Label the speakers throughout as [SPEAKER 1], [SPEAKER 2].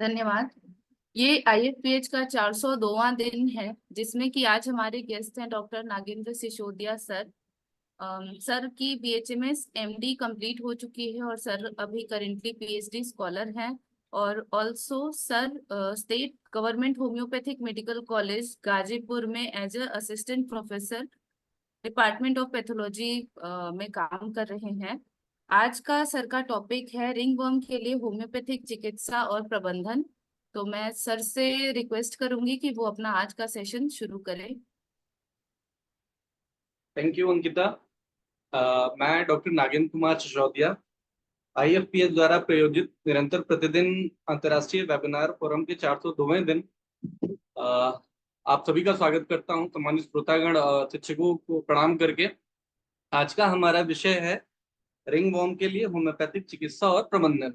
[SPEAKER 1] धन्यवाद। ये आईएफपीएच का 402वां दिन है, जिसमें कि आज हमारे गेस्ट हैं doctor Nagendra Sisodia sir. Sir की बीएचएमएस एमडी कंप्लीट हो चुकी है और सर अभी करेंटली पीएचडी स्कॉलर हैं। और also sir state government homoeopathic medical college Ghazipur में as a assistant professor department of pathology में काम कर रहे हैं। आज का सर का टॉपिक है रिंगवर्म के लिए होम्योपैथिक चिकित्सा और प्रबंधन। तो मैं सर से रिक्वेस्ट करूंगी कि वो अपना आज का सेशन शुरू करें।
[SPEAKER 2] Thank you Ankita. मैं डॉक्टर नागेंद्र कुमार सिसोदिया, आईएफपीएच द्वारा प्रायोजित निरंतर प्रतिदिन अंतर्राष्ट्रीय वेबिनार फोरम के 402वें दिन अ, आप सभी का स्वागत करता हूं। सम्मानित श्रोतागण, शिक्षकों को प्रणाम करके आज का हमारा विषय है रिंगवर्म के लिए होम्योपैथिक चिकित्सा और प्रबंधन।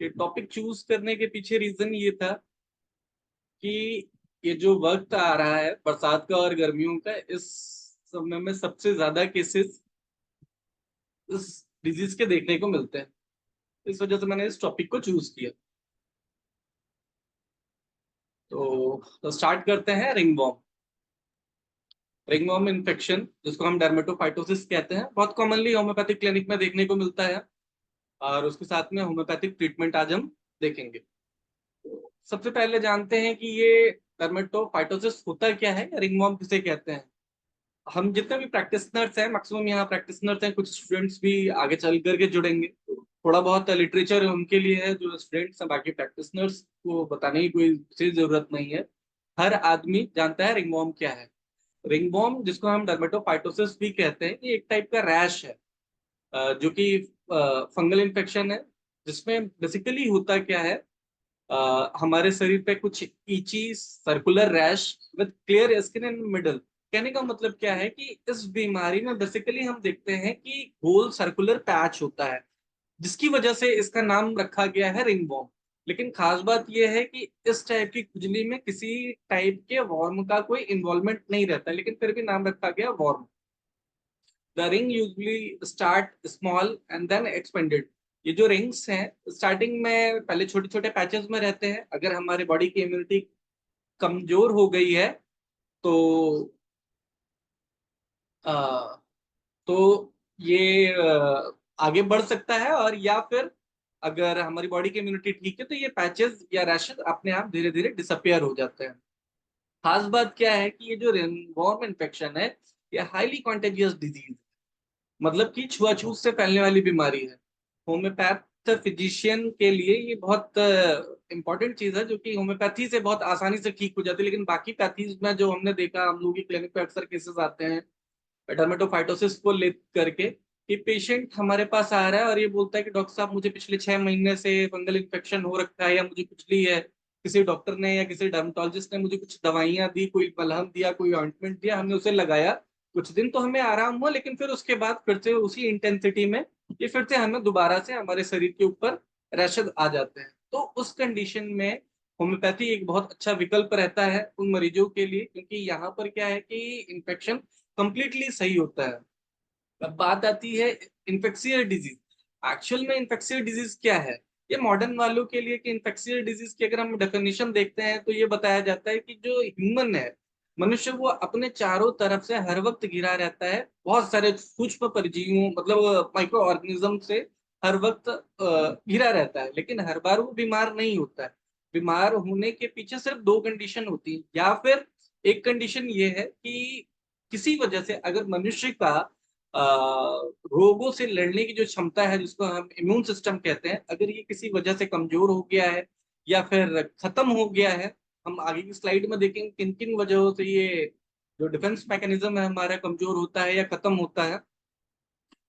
[SPEAKER 2] ये टॉपिक चूज करने के पीछे रीजन ये था कि ये जो वक्त आ रहा है बरसात का और गर्मियों का, इस समय में सबसे ज्यादा केसेस इस डिजीज के देखने को मिलते हैं। इस वजह से मैंने इस टॉपिक को चूज किया। तो स्टार्ट करते हैं। रिंगवर्म इन्फेक्शन, जिसको हम डर्मेटोफाइटोसिस कहते हैं, बहुत कॉमनली होम्योपैथिक क्लिनिक में देखने को मिलता है और उसके साथ में होम्योपैथिक ट्रीटमेंट आज हम देखेंगे। तो सबसे पहले जानते हैं कि ये डर्मेटोफाइटोसिस होता क्या है, रिंगवर्म किसे कहते हैं। हम जितने भी प्रैक्टिशनर्स हैं, मैक्सिमम यहाँ प्रैक्टिशनर्स हैं, कुछ स्टूडेंट्स भी आगे चल करके जुड़ेंगे, तो थोड़ा बहुत लिटरेचर उनके लिए है जो स्टूडेंट्स हैं। बाकी प्रैक्टिशनर्स को बताने की कोई विशेष जरूरत नहीं है, हर आदमी जानता है रिंगवर्म क्या है। रिंगवर्म, जिसको हम डर्मेटोफाइटोसिस भी कहते हैं, ये एक टाइप का रैश है, जो कि फंगल इन्फेक्शन है। जिसमें बेसिकली होता क्या है, हमारे शरीर पे कुछ ईची circular rash with clear skin in middle. कहने का मतलब क्या है कि इस बीमारी में बेसिकली हम देखते हैं कि गोल सर्कुलर पैच होता है, जिसकी वजह से इसका नाम रखा गया है रिंगवर्म। लेकिन खास बात यह है कि इस टाइप की खुजली में किसी टाइप के वर्म का कोई इन्वॉल्वमेंट नहीं रहता, लेकिन फिर भी नाम रखा गया worm. The ring usually start small and then expanded. ये जो रिंग्स हैं, स्टार्टिंग में पहले छोटे छोटे पैचेस में रहते हैं। अगर हमारे बॉडी की इम्यूनिटी कमजोर हो गई है तो आ, तो ये आगे बढ़ सकता है, और या फिर अगर हमारी बॉडी की इम्यूनिटी ठीक है तो ये पैचेस या रैशेस अपने आप धीरे धीरे डिसअपियर हो जाते हैं। खास बात क्या है कि ये जो रिंगवर्म इन्फेक्शन है, ये हाईली कॉन्टेजियस डिजीज, मतलब कि छुआछूत से फैलने वाली बीमारी है। होम्योपैथ फिजिशियन के लिए ये बहुत इंपॉर्टेंट चीज है, जो कि होम्योपैथी से बहुत आसानी से ठीक हो जाती है। लेकिन बाकी पैथीज में जो हमने देखा, हम लोग की क्लिनिक पे अक्सर केसेस आते हैं डर्मेटोफाइटोसिस को ले करके, कि पेशेंट हमारे पास आ रहा है और ये बोलता है कि डॉक्टर साहब, मुझे पिछले 6 महीने से फंगल इन्फेक्शन हो रखा है, या मुझे खुजली है। किसी डॉक्टर ने या किसी डर्मेटोलॉजिस्ट ने मुझे कुछ दवाइयां दी, कोई मलहम दिया, कोई ऑइंटमेंट दिया, हमने उसे लगाया। कुछ दिन तो हमें आराम हुआ, लेकिन फिर उसके बाद फिर से उसी इंटेंसिटी में ये फिर से हमें दोबारा से हमारे शरीर के ऊपर रैशेज आ जाते हैं। तो उस कंडीशन में होम्योपैथी एक बहुत अच्छा विकल्प रहता है उन मरीजों के लिए, क्योंकि यहाँ पर क्या है कि इन्फेक्शन कंप्लीटली सही होता है। अब बात आती है इन्फेक्शियस डिजीज। एक्चुअल में इन्फेक्शियस डिजीज क्या है, ये मॉडर्न वालों के लिए कि इन्फेक्शियस डिजीज की अगर हम डेफिनेशन देखते हैं तो ये बताया जाता है कि जो ह्यूमन है, मनुष्य, वो अपने चारों तरफ से हर वक्त घिरा रहता है बहुत सारे सूक्ष्म परजीवियों, मतलब माइक्रो ऑर्गेनिज्म से हर वक्त घिरा रहता है, लेकिन हर बार वो बीमार नहीं होता है। बीमार होने के पीछे सिर्फ दो कंडीशन होती है, या फिर एक कंडीशन ये है कि किसी वजह से अगर मनुष्य का रोगों से लड़ने की जो क्षमता है, जिसको हम इम्यून सिस्टम कहते हैं, अगर ये किसी वजह से कमजोर हो गया है या फिर खत्म हो गया है। हम आगे की स्लाइड में देखेंगे किन किन वजहों से ये जो डिफेंस मैकेनिज्म है हमारा कमजोर होता है या खत्म होता है।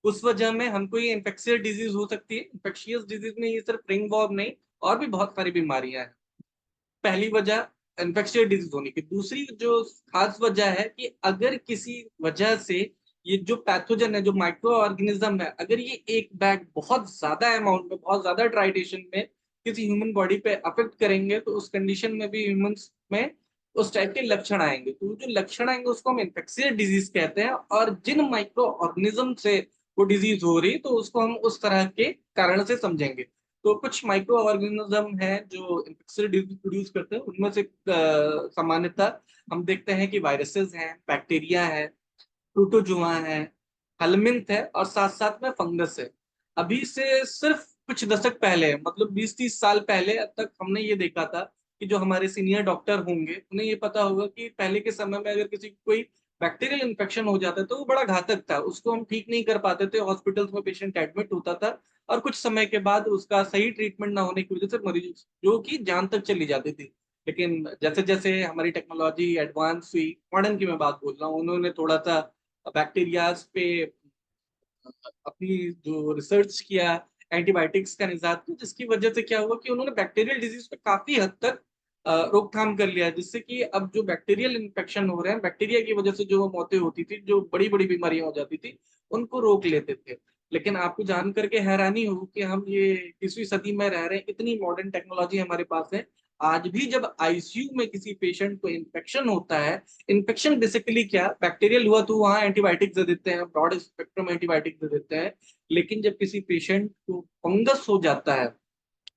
[SPEAKER 2] उस वजह में हमको ये इन्फेक्शियस डिजीज हो सकती है। इन्फेक्शियस डिजीज में ये सिर्फ रिंगवर्म नहीं, और भी बहुत सारी बीमारियां हैं। पहली वजह इन्फेक्शियस डिजीज होने की। दूसरी जो खास वजह है कि अगर किसी वजह से ये जो पैथोजन है, जो माइक्रो ऑर्गेनिज्म है, अगर ये एक बैग बहुत ज्यादा अमाउंट में, बहुत ज्यादा ट्राइटेशन में किसी ह्यूमन बॉडी पे अफेक्ट करेंगे, तो उस कंडीशन में भी ह्यूमंस में उस टाइप के लक्षण आएंगे। तो जो लक्षण आएंगे उसको हम इन्फेक्शियस डिजीज कहते हैं, और जिन माइक्रो ऑर्गेनिज्म से वो डिजीज हो रही तो उसको हम उस तरह के कारण से समझेंगे। तो कुछ माइक्रो ऑर्गेनिज्म हैं जो इन्फेक्शन डिजीज प्रोड्यूस करते हैं, उनमें से सामान्यतः हम देखते हैं कि वायरसेस हैं, बैक्टीरिया है, प्रोटोजुआ है, हेलमिंथ है और साथ साथ में फंगस है। अभी से सिर्फ कुछ दशक पहले, मतलब 20-30 साल पहले तक हमने ये देखा था कि जो हमारे सीनियर डॉक्टर होंगे उन्हें ये पता होगा कि पहले के समय में अगर किसी को कोई बैक्टीरियल इन्फेक्शन हो जाता तो वो बड़ा घातक था, उसको हम ठीक नहीं कर पाते थे, हॉस्पिटल्स में पेशेंट एडमिट होता था और कुछ समय के बाद उसका सही ट्रीटमेंट ना होने की वजह से मरीज जो कि जान तक चली जाती थी। लेकिन जैसे जैसे हमारी टेक्नोलॉजी एडवांस हुई, मॉडर्न की मैं बात बोल रहा हूँ, उन्होंने थोड़ा सा बैक्टीरियाज पे अपनी जो रिसर्च किया, एंटीबायोटिक्स का निजात किया, जिसकी वजह से क्या हुआ कि उन्होंने बैक्टीरियल डिजीज पे काफी हद तक रोकथाम कर लिया, जिससे कि अब जो बैक्टीरियल इन्फेक्शन हो रहे हैं, बैक्टीरिया की वजह से जो मौतें होती थी, जो बड़ी बड़ी बीमारियां हो जाती थी, उनको रोक लेते थे। लेकिन आपको जान करके हैरानी हो कि हम ये 20वीं सदी में रह रहे हैं, इतनी मॉडर्न टेक्नोलॉजी हमारे पास है, आज भी जब आईसीयू में किसी पेशेंट को इन्फेक्शन होता है, इन्फेक्शन बेसिकली क्या, बैक्टीरियल हुआ तो वहां एंटीबायोटिक दे देते हैं, ब्रॉड स्पेक्ट्रम एंटीबायोटिक दे देते हैं। लेकिन जब किसी पेशेंट को फंगस हो जाता है,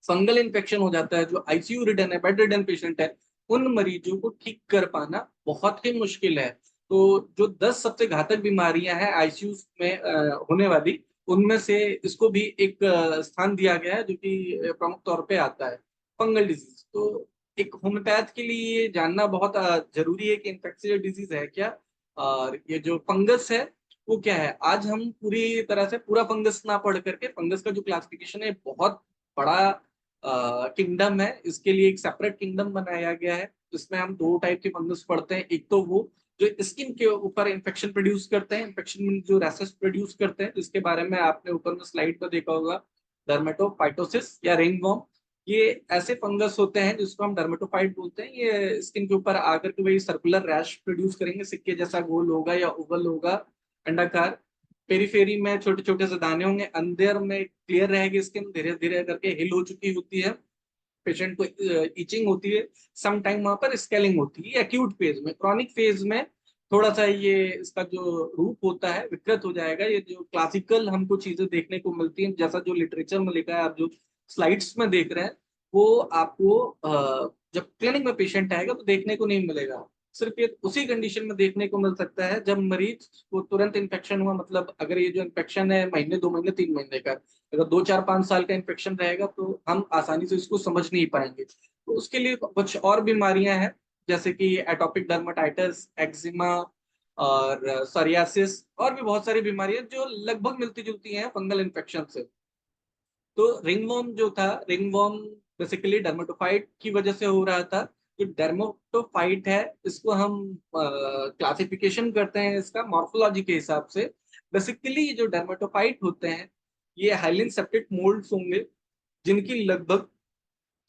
[SPEAKER 2] फंगल इन्फेक्शन हो जाता है, जो आईसीयू रिडन है, बेड रिडन पेशेंट है, उन मरीजों को ठीक कर पाना बहुत ही मुश्किल है। तो जो 10 सबसे घातक बीमारियां हैं आईसीयू में होने वाली, उनमें से इसको भी एक स्थान दिया गया है जो कि प्रमुख तौर पे आता है, फंगल डिजीज। तो एक होम्योपैथ के लिए ये जानना बहुत जरूरी है कि इन्फेक्शियस डिजीज है क्या, और ये जो फंगस है वो क्या है। आज हम पूरी तरह से पूरा फंगस ना पढ़ करके, फंगस का जो क्लासिफिकेशन है बहुत बड़ा किंगडम है, इसके लिए एक सेपरेट किंगडम बनाया गया है, जिसमें हम दो टाइप के फंगस पढ़ते हैं। एक तो वो जो स्किन के ऊपर इन्फेक्शन प्रोड्यूस करते हैं, इन्फेक्शन में जो रैसेस प्रोड्यूस करते हैं, जिसके बारे में आपने ऊपर में स्लाइड पर देखा होगा, डर्मेटोफाइटोसिस या रिंगवॉर्म। ये ऐसे फंगस होते हैं जिसको हम डर्मेटोफाइट बोलते हैं, ये स्किन के ऊपर आकर के वही सर्कुलर रैश प्रोड्यूस करेंगे, सिक्के जैसा गोल होगा या ओवल होगा, अंडाकार। पेरीफेरी में छोटे छोटे से दाने होंगे, अंदर में क्लियर रहेगी स्किन, धीरे धीरे करके हिल हो चुकी होती है, पेशेंट को इचिंग होती है, सम टाइम वहां पर स्केलिंग होती है एक्यूट फेज में। क्रॉनिक फेज में थोड़ा सा ये इसका जो रूप होता है विकृत हो जाएगा। ये जो क्लासिकल हमको चीजें देखने को मिलती हैं, जैसा जो लिटरेचर में लिखा है, आप जो स्लाइड्स में देख रहे हैं, वो आपको जब क्लिनिक में पेशेंट आएगा तो देखने को नहीं मिलेगा। सिर्फ ये उसी कंडीशन में देखने को मिल सकता है जब मरीज को तुरंत इन्फेक्शन हुआ, मतलब अगर ये जो इन्फेक्शन है महीने, 2 महीने, 3 महीने का, अगर 2, 4, 5 साल का इन्फेक्शन रहेगा तो हम आसानी से इसको समझ नहीं पाएंगे। तो उसके लिए कुछ और बीमारियां हैं, जैसे कि एटोपिक डर्माटाइटिस, एक्जिमा और सोरियासिस, और भी बहुत सारी बीमारियां जो लगभग मिलती जुलती हैं फंगल इन्फेक्शन से। तो रिंगवॉर्म जो था, रिंगवॉर्म बेसिकली डर्मेटोफाइट की वजह से हो रहा था। जो डर्मेटोफाइट है, इसको हम क्लासिफिकेशन करते हैं इसका मॉर्फोलॉजी के हिसाब से। बेसिकली जो डर्मेटोफाइट होते हैं, ये हाइली सेप्टिक मोल्ड्स होंगे, जिनकी लगभग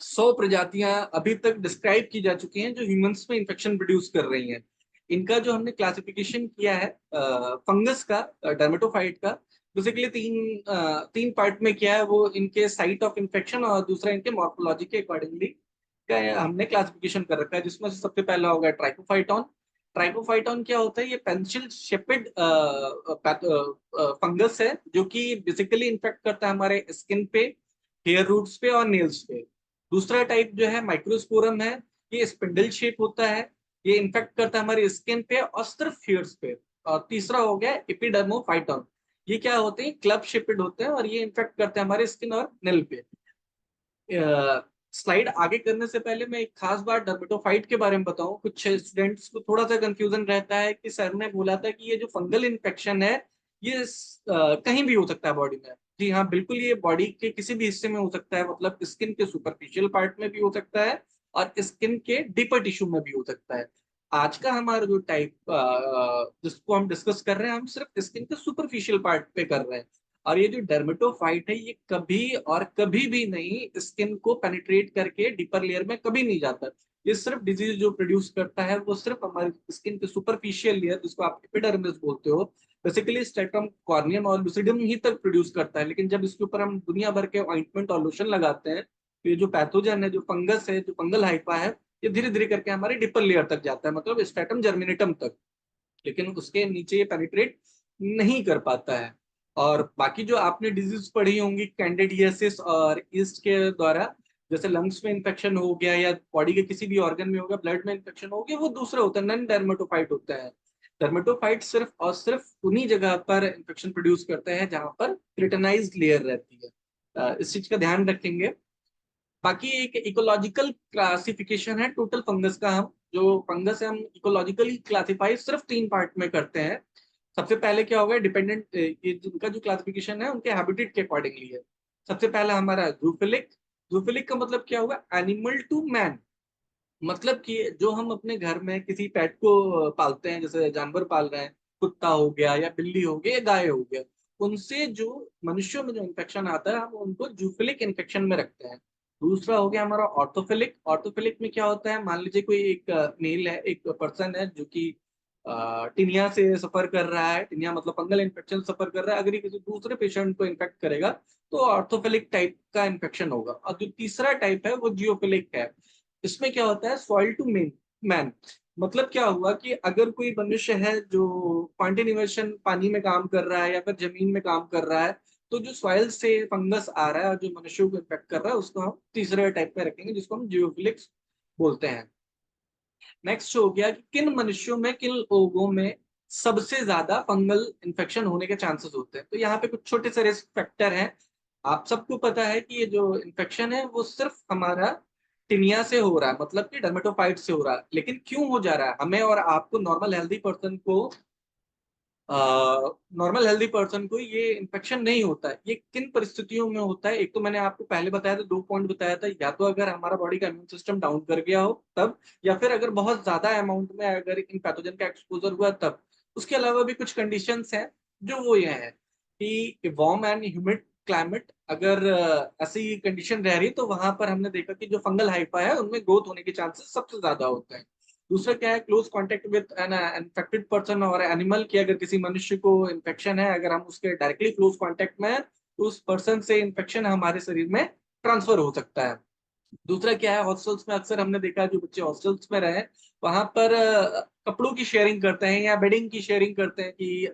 [SPEAKER 2] 100 प्रजातियां अभी तक डिस्क्राइब की जा चुकी हैं जो ह्यूमंस में इंफेक्शन प्रोड्यूस कर रही हैं। इनका जो हमने क्लासिफिकेशन किया है फंगस का, डर्मेटोफाइट का, बेसिकली तीन पार्ट में किया है। वो इनके साइट ऑफ इंफेक्शन और दूसरा इनके मॉर्फोलॉजी के अकॉर्डिंगली का हमने क्लासिफिकेशन कर रखा है, जिसमें से सबसे पहला होगा ट्राइकोफाइटॉन। ट्राइकोफाइटॉन क्या होता है, ये पेंसिल शेपिड फंगस है जो कि बेसिकली इन्फेक्ट करता है हमारे स्किन पे, हेयर रूट्स पे और नेल्स पे। दूसरा टाइप जो है माइक्रोस्पोरम है, ये स्पिंडल शेप होता है, ये इन्फेक्ट करता है हमारी स्किन पे और सिर्फ हेयर्स पे। और तीसरा हो गया एपिडर्मोफाइटॉन, ये क्या होते हैं, क्लब शेपेड होते हैं और ये इन्फेक्ट करते हैं हमारे स्किन और नेल पे। स्लाइड आगे करने से पहले मैं एक खास बात डर्मेटोफाइट के बारे में बताऊं। कुछ स्टूडेंट्स को थोड़ा सा कंफ्यूजन रहता है कि सर ने बोला था कि ये जो फंगल इन्फेक्शन है ये कहीं भी हो सकता है बॉडी में। जी हाँ, बिल्कुल, ये बॉडी के किसी भी हिस्से में हो सकता है, मतलब स्किन के सुपरफिशियल पार्ट में भी हो सकता है और स्किन के डीपर टिश्यू में भी हो सकता है। आज का हमारा जो टाइप जिसको हम डिस्कस कर रहे हैं, हम सिर्फ स्किन के सुपरफिशियल पार्ट पे कर रहे हैं। और ये जो डर्मेटोफाइट है, ये कभी और कभी भी नहीं स्किन को पेनिट्रेट करके डीपर लेयर में कभी नहीं जाता। ये सिर्फ डिजीज जो प्रोड्यूस करता है वो सिर्फ हमारी स्किन के सुपरफिशियल लेयर, जिसको आप एपिडर्मिस बोलते हो, बेसिकली स्ट्रेटम कॉर्नियम और लुसिडियम ही तक प्रोड्यूस करता है। लेकिन जब इसके ऊपर हम दुनिया भर के ऑइंटमेंट और लोशन लगाते हैं, तो ये जो पैथोजन है, जो फंगस है, जो फंगल हाइपा है, ये धीरे धीरे करके हमारे डिपर लेयर तक जाता है, मतलब स्ट्रेटम जर्मिनेटम तक, लेकिन उसके नीचे ये पेनिट्रेट नहीं कर पाता है। और बाकी जो आपने डिजीज पढ़ी होंगी कैंडिडियासिस और ईस्ट के द्वारा, जैसे लंग्स में इन्फेक्शन हो गया या बॉडी के किसी भी ऑर्गन में हो गया, ब्लड में इन्फेक्शन हो गया, वो दूसरे होता है, नॉन डर्मेटोफाइट होता है। डर्मेटोफाइट सिर्फ और सिर्फ उन्हीं जगह पर इन्फेक्शन प्रोड्यूस करते हैं जहां पर क्रिटेनाइज्ड लेयर रहती है। इस चीज का ध्यान रखेंगे। बाकी एक इकोलॉजिकल क्लासिफिकेशन है टोटल फंगस का। हम जो फंगस है हम इकोलॉजिकली क्लासिफाई सिर्फ 3 पार्ट में करते हैं। सबसे पहले क्या होगा, डिपेंडेंट, ये जिनका जो क्लासिफिकेशन है उनके हैबिटेट के अकॉर्डिंगली है। सबसे पहला हमारा जूफिलिक। जूफिलिक का मतलब क्या होगा, एनिमल टू मैन। मतलब कि जो हम अपने घर में किसी पेट को पालते हैं, जैसे जानवर पाल रहे हैं, कुत्ता हो गया या बिल्ली हो गया या गाय हो गया, उनसे जो मनुष्यों में जो इन्फेक्शन आता है हम उनको जूफिलिक इन्फेक्शन में रखते हैं। दूसरा हो गया हमारा ऑर्थोफिलिक। ऑर्थोफिलिक में क्या होता है, मान लीजिए कोई एक मेल है, एक पर्सन है जो कि टिनिया से सफर कर रहा है, टिनिया मतलब फंगल इन्फेक्शन सफर कर रहा है, अगर ये किसी दूसरे पेशेंट को इन्फेक्ट करेगा तो ऑर्थोफिलिक टाइप का इन्फेक्शन होगा। और जो तीसरा टाइप है वो जियोफिलिक है। इसमें क्या होता है, सॉइल टू मेन मैन। मतलब क्या हुआ कि अगर कोई मनुष्य है जो कॉन्टिन्यूएशन पानी में काम कर रहा है या फिर जमीन में काम कर रहा है, तो जो सॉइल से फंगस आ रहा है और जो मनुष्यों को इन्फेक्ट कर रहा है उसको हम तीसरे टाइप में रखेंगे, जिसको हम जियोफिलिक्स बोलते हैं। नेक्स्ट हो गया कि किन मनुष्यों में, किन लोगों में सबसे ज्यादा फंगल इन्फेक्शन होने के चांसेस होते हैं। तो यहाँ पे कुछ छोटे से रिस्क फैक्टर हैं। आप सबको पता है कि ये जो इन्फेक्शन है वो सिर्फ हमारा टिनिया से हो रहा है, मतलब कि डर्मेटोफाइट से हो रहा है। लेकिन क्यों हो जा रहा है, हमें और आपको, नॉर्मल हेल्दी पर्सन को ये इन्फेक्शन नहीं होता है। ये किन परिस्थितियों में होता है, एक तो मैंने आपको पहले बताया था, 2 पॉइंट बताया था, या तो अगर हमारा बॉडी का इम्यून सिस्टम डाउन कर गया हो तब, या फिर अगर बहुत ज्यादा अमाउंट में अगर इन पैथोजन का एक्सपोजर हुआ तब। उसके अलावा भी कुछ कंडीशंस हैं जो वो ये है कि वार्म एंड ह्यूमिड क्लाइमेट, अगर ऐसी कंडीशन रह रही तो वहां पर हमने देखा कि जो फंगल हाइफा है उनमें ग्रोथ होने के चांसेस सबसे ज्यादा होते हैं। दूसरा क्या है, close contact with an infected person और एनिमल की, अगर किसी मनुष्य को इन्फेक्शन है, अगर हम उसके डायरेक्टली क्लोज कांटेक्ट में हैं तो उस पर्सन से इन्फेक्शन हमारे शरीर में ट्रांसफर हो सकता है। दूसरा क्या है, हॉस्टल्स में अक्सर हमने देखा है जो बच्चे हॉस्टल्स में रहे वहां पर कपड़ों की शेयरिंग करते हैं या बेडिंग की शेयरिंग करते हैं कि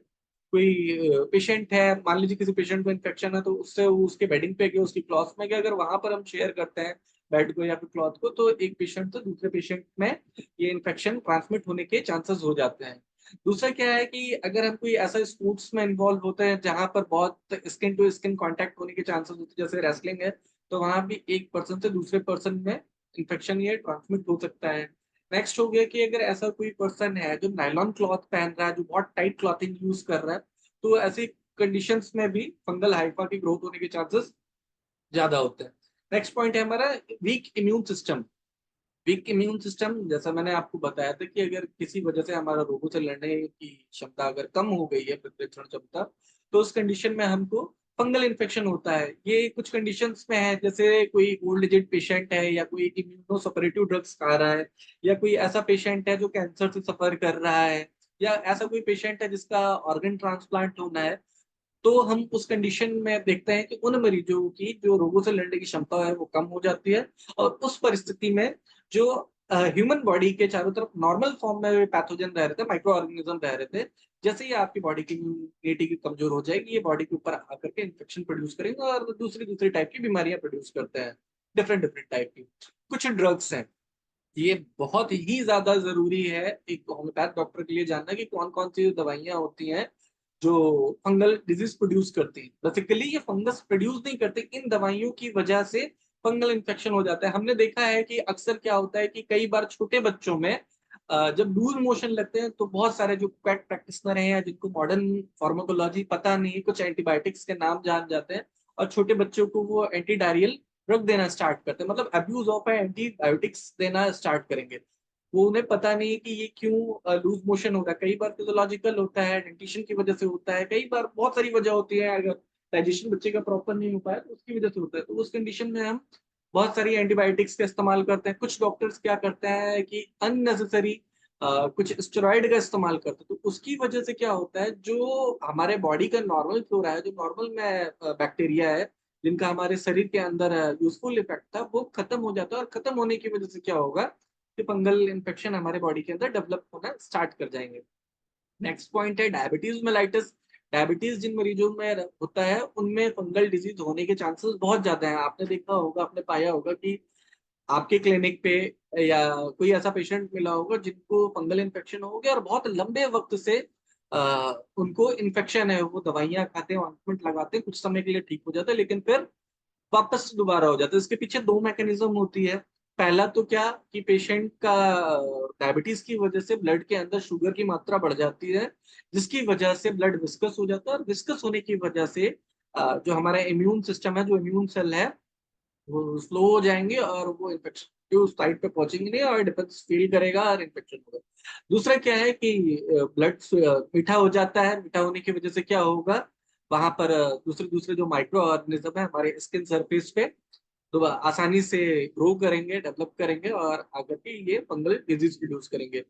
[SPEAKER 2] कोई पेशेंट है, मान लीजिए किसी पेशेंट को इन्फेक्शन है तो उससे वो उसके बेडिंग पे गया, उसकी क्लॉथ में गया, अगर वहां पर हम शेयर करते हैं बेड को या फिर क्लॉथ को, तो एक पेशेंट से दूसरे पेशेंट में ये इन्फेक्शन ट्रांसमिट होने के चांसेस हो जाते हैं। दूसरा क्या है कि अगर हम कोई ऐसा स्पोर्ट्स में इन्वॉल्व होते हैं जहां पर बहुत स्किन टू स्किन कांटेक्ट होने के चांसेस होते हैं, जैसे रेसलिंग है, तो वहां भी एक पर्सन से दूसरे पर्सन में इन्फेक्शन ये ट्रांसमिट हो सकता है। नेक्स्ट हो गया कि अगर ऐसा कोई पर्सन है जो नायलॉन क्लॉथ पहन रहा है, जो बहुत टाइट क्लॉथिंग यूज कर रहा है, तो ऐसी कंडीशंस में भी फंगल हाइफा की ग्रोथ होने के चांसेस ज्यादा होते हैं। नेक्स्ट पॉइंट है हमारा week immune system. Week immune system, जैसा मैंने आपको बताया था कि अगर किसी वजह से हमारा रोगों से लड़ने की क्षमता अगर कम हो गई है, प्रतिरक्षण क्षमता, तो उस कंडीशन में हमको फंगल इन्फेक्शन होता है। ये कुछ कंडीशंस में है, जैसे कोई ओल्ड एजेड पेशेंट है या कोई इम्यूनो सपरेटिव ड्रग्स खा रहा है, या कोई ऐसा पेशेंट है जो कैंसर से सफर कर रहा है, या ऐसा कोई पेशेंट है जिसका ऑर्गन ट्रांसप्लांट होना है। तो हम उस कंडीशन में देखते हैं कि उन मरीजों की जो रोगों से लड़ने की क्षमता है वो कम हो जाती है। और उस परिस्थिति में जो ह्यूमन बॉडी के चारों तरफ नॉर्मल फॉर्म में पैथोजन रह रहे थे, माइक्रो ऑर्गेनिज्म रह रहे थे, जैसे ही आपकी बॉडी की इम्यूनिटी की कमजोर हो जाएगी, ये बॉडी के ऊपर आकर के इन्फेक्शन प्रोड्यूस करेंगे और दूसरी दूसरी टाइप की बीमारियां प्रोड्यूस करते हैं, डिफरेंट डिफरेंट टाइप की। कुछ ड्रग्स हैं, ये बहुत ही ज्यादा जरूरी है एक होम्योपैथ डॉक्टर के लिए जानना कि कौन कौन सी दवाइयां होती हैं जो फंगल डिजीज प्रोड्यूस करती हैं। बेसिकली ये फंगस प्रोड्यूस नहीं करते, इन दवाइयों की वजह से फंगल इन्फेक्शन हो जाता है। हमने देखा है कि अक्सर क्या होता है कि कई बार छोटे बच्चों में जब लूज मोशन लगते हैं तो बहुत सारे जो क्वैक प्रैक्टिशनर हैं या जिनको मॉडर्न फार्माकोलॉजी पता नहीं, कुछ एंटीबायोटिक्स के नाम जान जाते हैं और छोटे बच्चों को वो एंटी डायरियल ड्रग देना स्टार्ट करते हैं, मतलब अब्यूज ऑफ एंटीबायोटिक्स देना स्टार्ट करेंगे। वो उन्हें पता नहीं कि ये क्यों लूज मोशन होता है। कई बार फिजियोलॉजिकल होता है, डेंटिशन की वजह से होता है, कई बार बहुत सारी वजह होती है, अगर डाइजेशन बच्चे का प्रॉपर नहीं हो पाया तो उसकी वजह से होता है। तो उस कंडीशन में हम बहुत सारी एंटीबायोटिक्स का इस्तेमाल करते हैं। कुछ डॉक्टर्स क्या करते हैं कि अननेसेसरी कुछ स्टेरॉइड का इस्तेमाल करते हैं, तो उसकी वजह से क्या होता है, जो हमारे बॉडी का नॉर्मल फ्लोरा है, जो नॉर्मल में बैक्टीरिया है जिनका हमारे शरीर के अंदर यूजफुल इफेक्ट था, वो खत्म हो जाता है। और खत्म होने की वजह से क्या होगा कि फंगल इन्फेक्शन हमारे बॉडी के अंदर डेवलप होना स्टार्ट कर जाएंगे। नेक्स्ट पॉइंट है डायबिटीज मेलाइटिस। डायबिटीज जिन मरीजों में होता है उनमें फंगल डिजीज होने के चांसेस बहुत ज्यादा हैं। आपने देखा होगा, आपने पाया होगा कि आपके क्लिनिक पे या कोई ऐसा पेशेंट मिला होगा जिनको फंगल इन्फेक्शन हो गया और बहुत लंबे वक्त से उनको इन्फेक्शन है, वो दवाइयां खाते हैं, ऑइंटमेंट लगाते हैं, कुछ समय के लिए ठीक हो जाता है, लेकिन फिर वापस से दोबारा हो जाता है। इसके पीछे दो मैकेनिज्म होती है। पहला तो क्या कि पेशेंट का डायबिटीज की वजह से ब्लड के अंदर शुगर की मात्रा बढ़ जाती है, जिसकी वजह से ब्लड विस्कस हो जाता है, और विस्कस होने की वजह से जो हमारा इम्यून सिस्टम है, जो इम्यून सेल है, वो स्लो हो जाएंगे और वो इन्फेक्शन के उस साइड पे पहुंचेंगे नहीं और डिफेंस फील करेगा और इन्फेक्शन होगा। दूसरा क्या है कि ब्लड मीठा हो जाता है। मीठा होने की वजह से क्या होगा, वहां पर दूसरे दूसरे जो माइक्रो ऑर्गेनिज्म है हमारे स्किन सरफेस पे तो आसानी से ग्रो करेंगे, डेवलप करेंगे और आकर के ये फंगल डिजीज प्रोड्यूस करेंगे।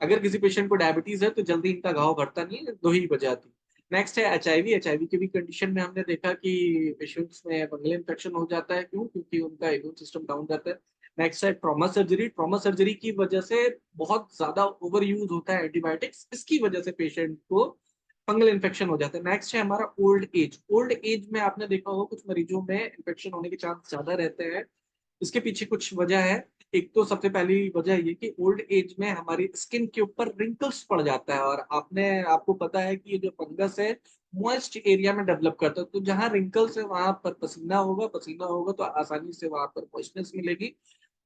[SPEAKER 2] अगर किसी पेशेंट को डायबिटीज है तो जल्दी इनका घाव भरता नहीं है, दो ही वजह आती। नेक्स्ट है एचआईवी। एचआईवी की भी कंडीशन में हमने देखा कि पेशेंट्स में फंगल इन्फेक्शन हो जाता है। क्यों? क्योंकि उनका इम्यून सिस्टम डाउन रहता है। नेक्स्ट है ट्रॉमा सर्जरी। ट्रॉमा सर्जरी की वजह से बहुत ज्यादा ओवर यूज होता है एंटीबायोटिक्स, इसकी वजह से पेशेंट को फंगल इन्फेक्शन हो जाता है। नेक्स्ट है हमारा ओल्ड एज। ओल्ड एज में आपने देखा होगा कुछ मरीजों में इन्फेक्शन होने के चांस ज्यादा रहते हैं। इसके पीछे कुछ वजह है। एक तो सबसे पहली वजह ये कि ओल्ड एज में हमारी स्किन के ऊपर रिंकल्स पड़ जाता है, और आपको पता है कि ये जो फंगस है मॉइस्ट एरिया में डेवलप करता है। तो जहां रिंकल्स है वहां पर पसीना होगा, पसीना होगा तो आसानी से वहां पर मॉइस्चनेस मिलेगी,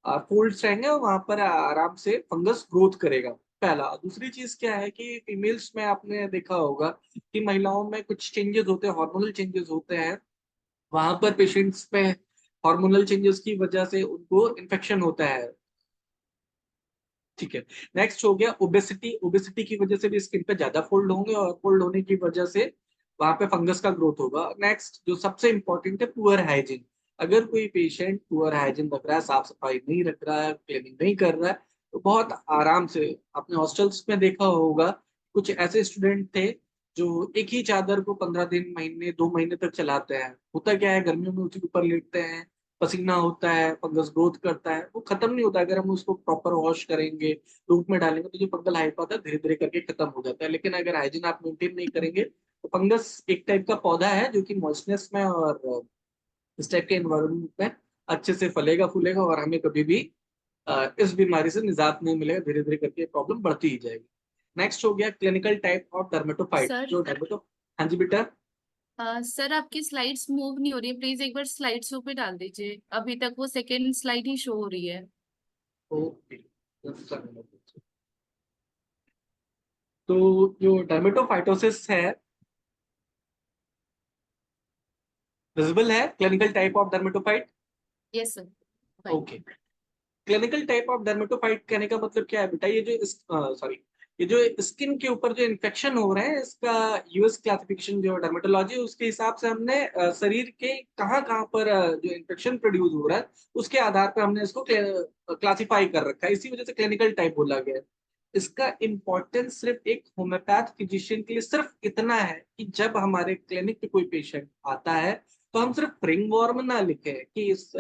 [SPEAKER 2] फोल्ड्स रहेंगे और वहां पर आराम से फंगस ग्रोथ करेगा। पहला। दूसरी चीज क्या है कि फीमेल्स में आपने देखा होगा कि महिलाओं में कुछ चेंजेस होते हैं, हार्मोनल चेंजेस होते हैं, वहां पर पेशेंट्स में हार्मोनल चेंजेस की वजह से उनको इन्फेक्शन होता है। ठीक है। नेक्स्ट हो गया ओबेसिटी। ओबेसिटी की वजह से भी स्किन पे ज्यादा फोल्ड होंगे और फोल्ड होने की वजह से वहां पे फंगस का ग्रोथ होगा। नेक्स्ट जो सबसे इंपॉर्टेंट है, पुअर हाइजीन। अगर कोई पेशेंट पुअर हाइजीन रख रहा है, साफ सफाई नहीं रख रहा है, क्लीनिंग नहीं कर रहा है, तो बहुत आराम से अपने हॉस्टल्स में देखा होगा कुछ ऐसे स्टूडेंट थे जो एक ही चादर को 15 दिन, महीने, 2 महीने तक चलाते हैं। होता क्या है, गर्मियों में उसी के ऊपर लेटते हैं, पसीना होता है, फंगस ग्रोथ करता है, वो खत्म नहीं होता। अगर हम उसको प्रॉपर वॉश करेंगे, धूप में डालेंगे, तो जो फंगल हाइपा था धीरे धीरे करके खत्म हो जाता है। लेकिन अगर हाइजीन आप मेंटेन नहीं करेंगे तो फंगस एक टाइप का पौधा है जो कि मॉइस्चनेस में और इस टाइप के एनवायरमेंट में अच्छे से फलेगा फूलेगा और हमें कभी भी इस बीमारी से निजात नहीं मिलेगा। धीरे धीरे करके प्रॉब्लम बढ़ती ही जाएगी। नेक्स्ट हो गया clinical type of dermatophyte.
[SPEAKER 1] Sir,
[SPEAKER 2] जो डर्मेटो हाँ जी बेटा।
[SPEAKER 1] सर आपकी स्लाइड्स मूव नहीं हो रही है, प्लीज एक बार स्लाइड शो पे डाल दीजिए। अभी तक वो सेकेंड स्लाइड ही शो हो रही है।
[SPEAKER 2] ओके। तो जो डर्मेटोफाइटोसिस है, विजिबल है clinical type of dermatophyte?
[SPEAKER 1] Yes sir, fine.
[SPEAKER 2] Okay. Clinical type of dermatophyte कहने का मतलब क्या है बेटा? ये जो सॉरी, ये जो स्किन के ऊपर जो इन्फेक्शन हो रहे हैं, इसका यूएस क्लासिफिकेशन जो डर्मेटोलॉजी, उसके हिसाब से हमने शरीर के कहाँ कहाँ पर जो इन्फेक्शन प्रोड्यूस हो रहा है उसके आधार पर हमने इसको क्लासिफाई कर रखा है। इसी वजह से क्लिनिकल टाइप बोला गया है। इसका इम्पोर्टेंस सिर्फ एक होम्योपैथ फिजिशियन के लिए सिर्फ इतना है कि जब हमारे क्लिनिक पे कोई पेशेंट आता है तो हम सिर्फ रिंगवॉर्म ना लिखे कि इस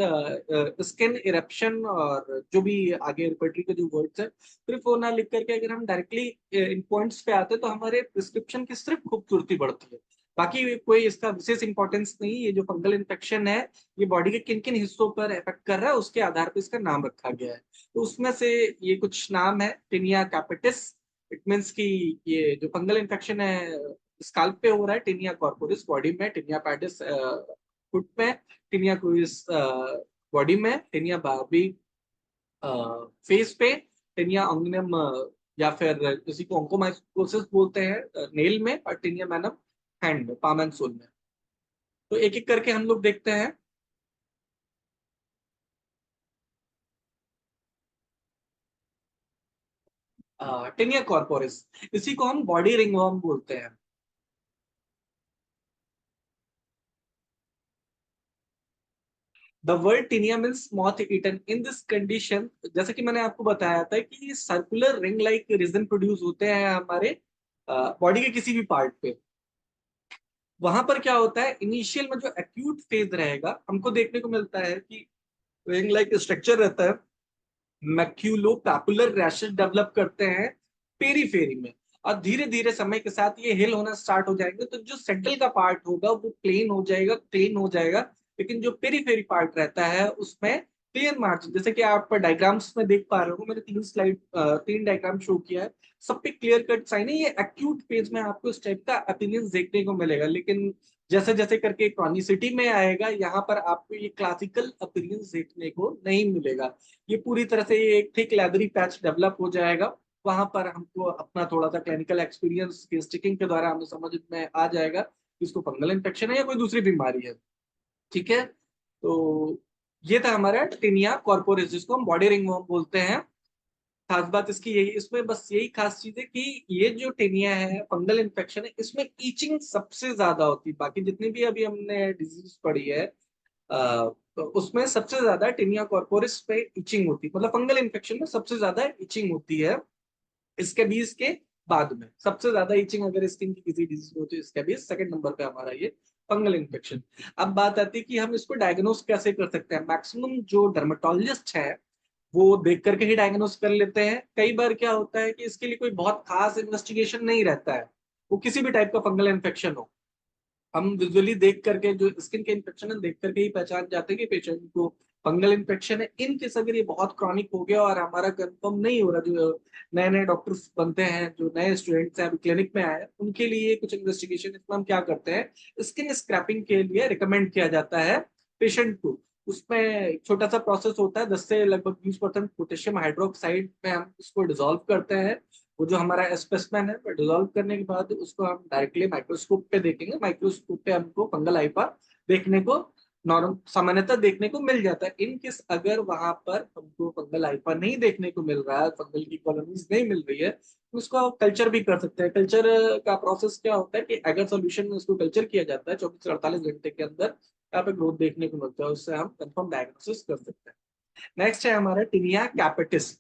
[SPEAKER 2] स्किन इरप्शन और जो भी आगे रिपर्टरी के जो वर्ड्स है, सिर्फ वो ना लिख करके अगर हम डायरेक्टली इन पॉइंट्स पे आते हैं तो हमारे प्रिस्क्रिप्शन की सिर्फ खूबसूरती बढ़ती है। बाकी कोई इसका विशेष इंपॉर्टेंस नहीं। ये जो फंगल इन्फेक्शन है ये बॉडी के किन किन हिस्सों पर इफेक्ट कर रहा है उसके आधार पर इसका नाम रखा गया है। तो उसमें से ये कुछ नाम है। टिनिया कैपिटिस, इट मीन्स कि ये जो फंगल इन्फेक्शन है स्काल्प पे हो रहा है। टिनिया कॉर्पोरिस बॉडी में, टिनिया पैडिस फुट में, टिनिया क्रूइस बॉडी में, टिनिया बार्बी फेस पे, टिनिया अंगनम या फिर किसी को ऑन्कोमाइकोसिस बोलते हैं नेल में, और टिनिया मैनम हैंड में, पाम एंड सोल में। तो एक एक करके हम लोग देखते हैं। टिनिया कॉर्पोरिस, इसी को हम बॉडी रिंगवर्म बोलते हैं। The word tinea means moth eaten. In this condition, जैसे कि मैंने आपको बताया था कि circular ring like region produce होते हैं हमारे बॉडी के किसी भी पार्ट पे। वहां पर क्या होता है, इनिशियल में जो एक्यूट फेज रहेगा हमको देखने को मिलता है कि रिंग लाइक स्ट्रक्चर रहता है, मैक्यूलो पैपुलर रैशेस डेवलप करते हैं पेरीफेरी में। और धीरे धीरे समय के साथ ये हिल होना स्टार्ट हो जाएंगे, तो जो सेंट्रल का पार्ट होगा वो प्लेन हो जाएगा, क्लीन हो जाएगा, लेकिन जो पेरीफेरी पार्ट रहता है उसमें क्लियर मार्जिन, जैसे कि आप डायग्राम्स में देख पा रहे हो, मैंने 3 डायग्राम शो किया है, सब पे क्लियर कट साइन है। ये एक्यूट फेज में आपको इस टाइप का अपीयरेंस देखने को मिलेगा, लेकिन जैसे जैसे करके क्रॉनिसिटी में आएगा यहाँ पर आपको ये क्लासिकल अपीयरेंस देखने को नहीं मिलेगा। ये पूरी तरह से ये एक थिक लेदरी पैच डेवलप हो जाएगा, वहां पर हमको अपना थोड़ा सा क्लिनिकल एक्सपीरियंस के स्टिकिंग के द्वारा हमें समझ में आ जाएगा कि इसको फंगल इन्फेक्शन है या कोई दूसरी बीमारी है। ठीक है, तो ये था हमारा टिनिया कॉर्पोरिस, जिसको हम बॉडी रिंगवर्म बोलते हैं। खास बात इसकी यही, इसमें बस यही खास चीज है कि ये जो टेनिया है, फंगल इन्फेक्शन है, इसमें ईचिंग सबसे ज्यादा होती है। बाकी जितनी भी अभी हमने डिजीज पढ़ी है तो उसमें सबसे ज्यादा टेनिया कॉर्पोरिस पे ईचिंग होती है, मतलब फंगल इन्फेक्शन में सबसे ज्यादा ईचिंग होती है। इसके बीस के बाद में सबसे ज्यादा ईचिंग अगर स्किन की किसी डिजीज में होती है, इसके बीस सेकंड नंबर पे हमारा ये फंगल इन्फेक्शन। अब बात आती है कि हम इसको डायग्नोस कैसे कर सकते हैं। मैक्सिमम जो डर्मेटोलॉजिस्ट है वो देख करके ही डायग्नोस कर लेते हैं। कई बार क्या होता है कि इसके लिए कोई बहुत खास इन्वेस्टिगेशन नहीं रहता है, वो किसी भी टाइप का फंगल इन्फेक्शन हो, हम विजुअली देख करके, जो स्किन के इन्फेक्शन है देख करके ही पहचान जाते हैं कि पेशेंट को फंगल इन्फेक्शन है। इन केस अगर ये बहुत क्रॉनिक हो गया और हमारा कंफर्म नहीं हो रहा, जो नए नए डॉक्टर्स बनते हैं, जो नए स्टूडेंट्स हैं अभी क्लिनिक में आए हैं, उनके लिए कुछ इन्वेस्टिगेशन इसमें हम क्या करते हैं, स्किन स्क्रैपिंग के लिए रिकमेंड किया जाता है पेशेंट को। उसमें एक छोटा सा प्रोसेस होता है, 10 से लगभग 20% पोटेशियम हाइड्रोक्साइड में हम उसको डिजोल्व करते हैं। वो जो हमारा स्पेसिमेन है, डिजोल्व करने के बाद उसको हम डायरेक्टली माइक्रोस्कोप पे देखेंगे। माइक्रोस्कोप पे हमको फंगल हाइपा देखने को नॉर्मल सामान्यतः देखने को मिल जाता है। इन केस अगर वहां पर हमको फंगल हाइपा नहीं देखने को मिल रहा है, फंगल की कॉलोनीज नहीं मिल रही है, तो उसको कल्चर भी कर सकते हैं। कल्चर का प्रोसेस क्या होता है कि अगर सोल्यूशन में उसको कल्चर किया जाता है 24 से 48 घंटे के अंदर, यहाँ पे ग्रोथ देखने को मिलता है, उससे हम कंफर्म डायग्नोसिस कर सकते हैं। नेक्स्ट है हमारा टिनिया कैपिटिस,